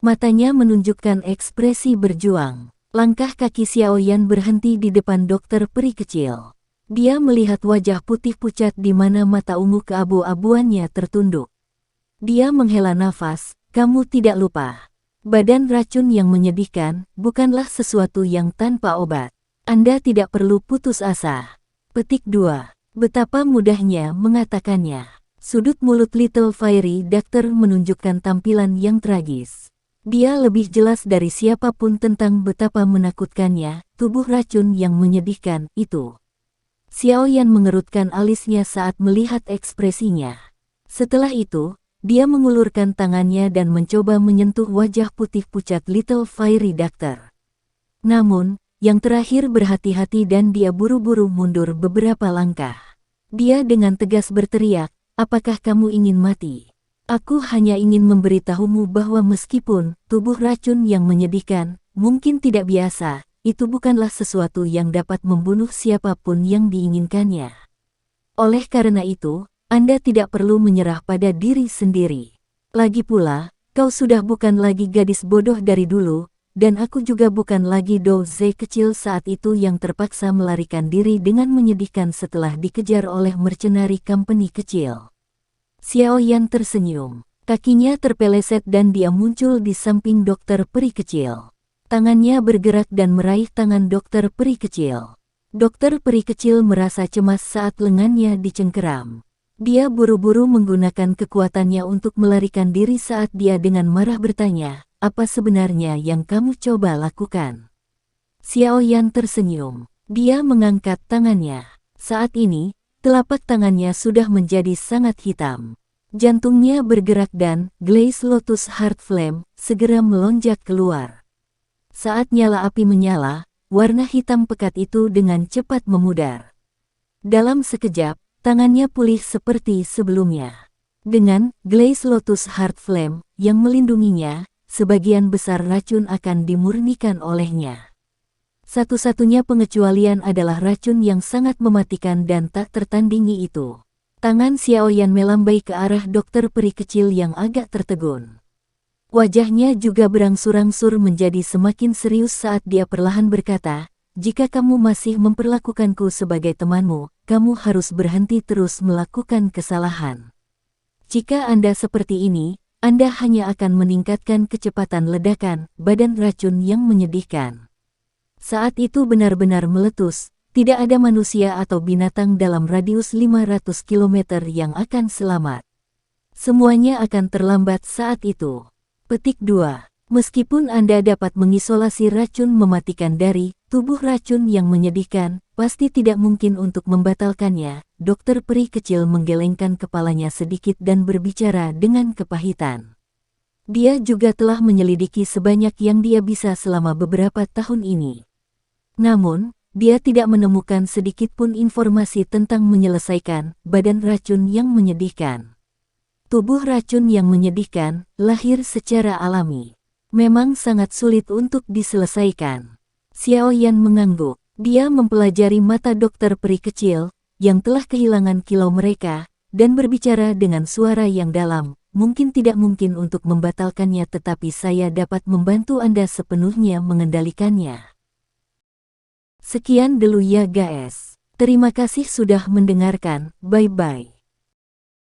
S1: Matanya menunjukkan ekspresi berjuang. Langkah kaki Xiaoyan berhenti di depan dokter peri kecil. Dia melihat wajah putih pucat di mana mata ungu keabu-abuannya tertunduk. Dia menghela nafas, "Kamu tidak lupa. Badan racun yang menyedihkan bukanlah sesuatu yang tanpa obat. Anda tidak perlu putus asa." Petik 2. Betapa mudahnya mengatakannya. Sudut mulut Little Fairy Doctor menunjukkan tampilan yang tragis. Dia lebih jelas dari siapapun tentang betapa menakutkannya tubuh racun yang menyedihkan itu. Xiaoyan mengerutkan alisnya saat melihat ekspresinya. Setelah itu, dia mengulurkan tangannya dan mencoba menyentuh wajah putih pucat Little Fairy Doctor. Namun, yang terakhir berhati-hati dan dia buru-buru mundur beberapa langkah. Dia dengan tegas berteriak, "Apakah kamu ingin mati? Aku hanya ingin memberitahumu bahwa meskipun tubuh racun yang menyedihkan mungkin tidak biasa, itu bukanlah sesuatu yang dapat membunuh siapapun yang diinginkannya. Oleh karena itu, Anda tidak perlu menyerah pada diri sendiri. Lagi pula, kau sudah bukan lagi gadis bodoh dari dulu, dan aku juga bukan lagi Doze kecil saat itu yang terpaksa melarikan diri dengan menyedihkan setelah dikejar oleh mercenary company kecil." Xiaoyan tersenyum. Kakinya terpeleset dan dia muncul di samping dokter peri kecil. Tangannya bergerak dan meraih tangan dokter peri kecil. Dokter peri kecil merasa cemas saat lengannya dicengkeram. Dia buru-buru menggunakan kekuatannya untuk melarikan diri saat dia dengan marah bertanya, "Apa sebenarnya yang kamu coba lakukan?" Xiaoyan tersenyum. Dia mengangkat tangannya. Saat ini, telapak tangannya sudah menjadi sangat hitam. Jantungnya bergerak dan Glaze Lotus Heart Flame segera melonjak keluar. Saat nyala api menyala, warna hitam pekat itu dengan cepat memudar. Dalam sekejap, tangannya pulih seperti sebelumnya. Dengan Glaze Lotus Heart Flame yang melindunginya, sebagian besar racun akan dimurnikan olehnya. Satu-satunya pengecualian adalah racun yang sangat mematikan dan tak tertandingi itu. Tangan Xiaoyan melambai ke arah dokter peri kecil yang agak tertegun. Wajahnya juga berangsur-angsur menjadi semakin serius saat dia perlahan berkata, jika kamu masih memperlakukanku sebagai temanmu, kamu harus berhenti terus melakukan kesalahan. Jika Anda seperti ini, Anda hanya akan meningkatkan kecepatan ledakan badan racun yang menyedihkan. Saat itu benar-benar meletus, tidak ada manusia atau binatang dalam radius 500 km yang akan selamat. Semuanya akan terlambat saat itu. Petik 2. Meskipun Anda dapat mengisolasi racun mematikan dari tubuh racun yang menyedihkan, pasti tidak mungkin untuk membatalkannya. Dokter peri kecil menggelengkan kepalanya sedikit dan berbicara dengan kepahitan. Dia juga telah menyelidiki sebanyak yang dia bisa selama beberapa tahun ini. Namun, dia tidak menemukan sedikit pun informasi tentang menyelesaikan badan racun yang menyedihkan. Tubuh racun yang menyedihkan lahir secara alami. Memang sangat sulit untuk diselesaikan. Xiao Yan mengangguk. Dia mempelajari mata dokter peri kecil, yang telah kehilangan kilau mereka, dan berbicara dengan suara yang dalam. Mungkin tidak mungkin untuk membatalkannya, tetapi saya dapat membantu Anda sepenuhnya mengendalikannya. Sekian dulu ya guys. Terima kasih sudah mendengarkan. Bye-bye.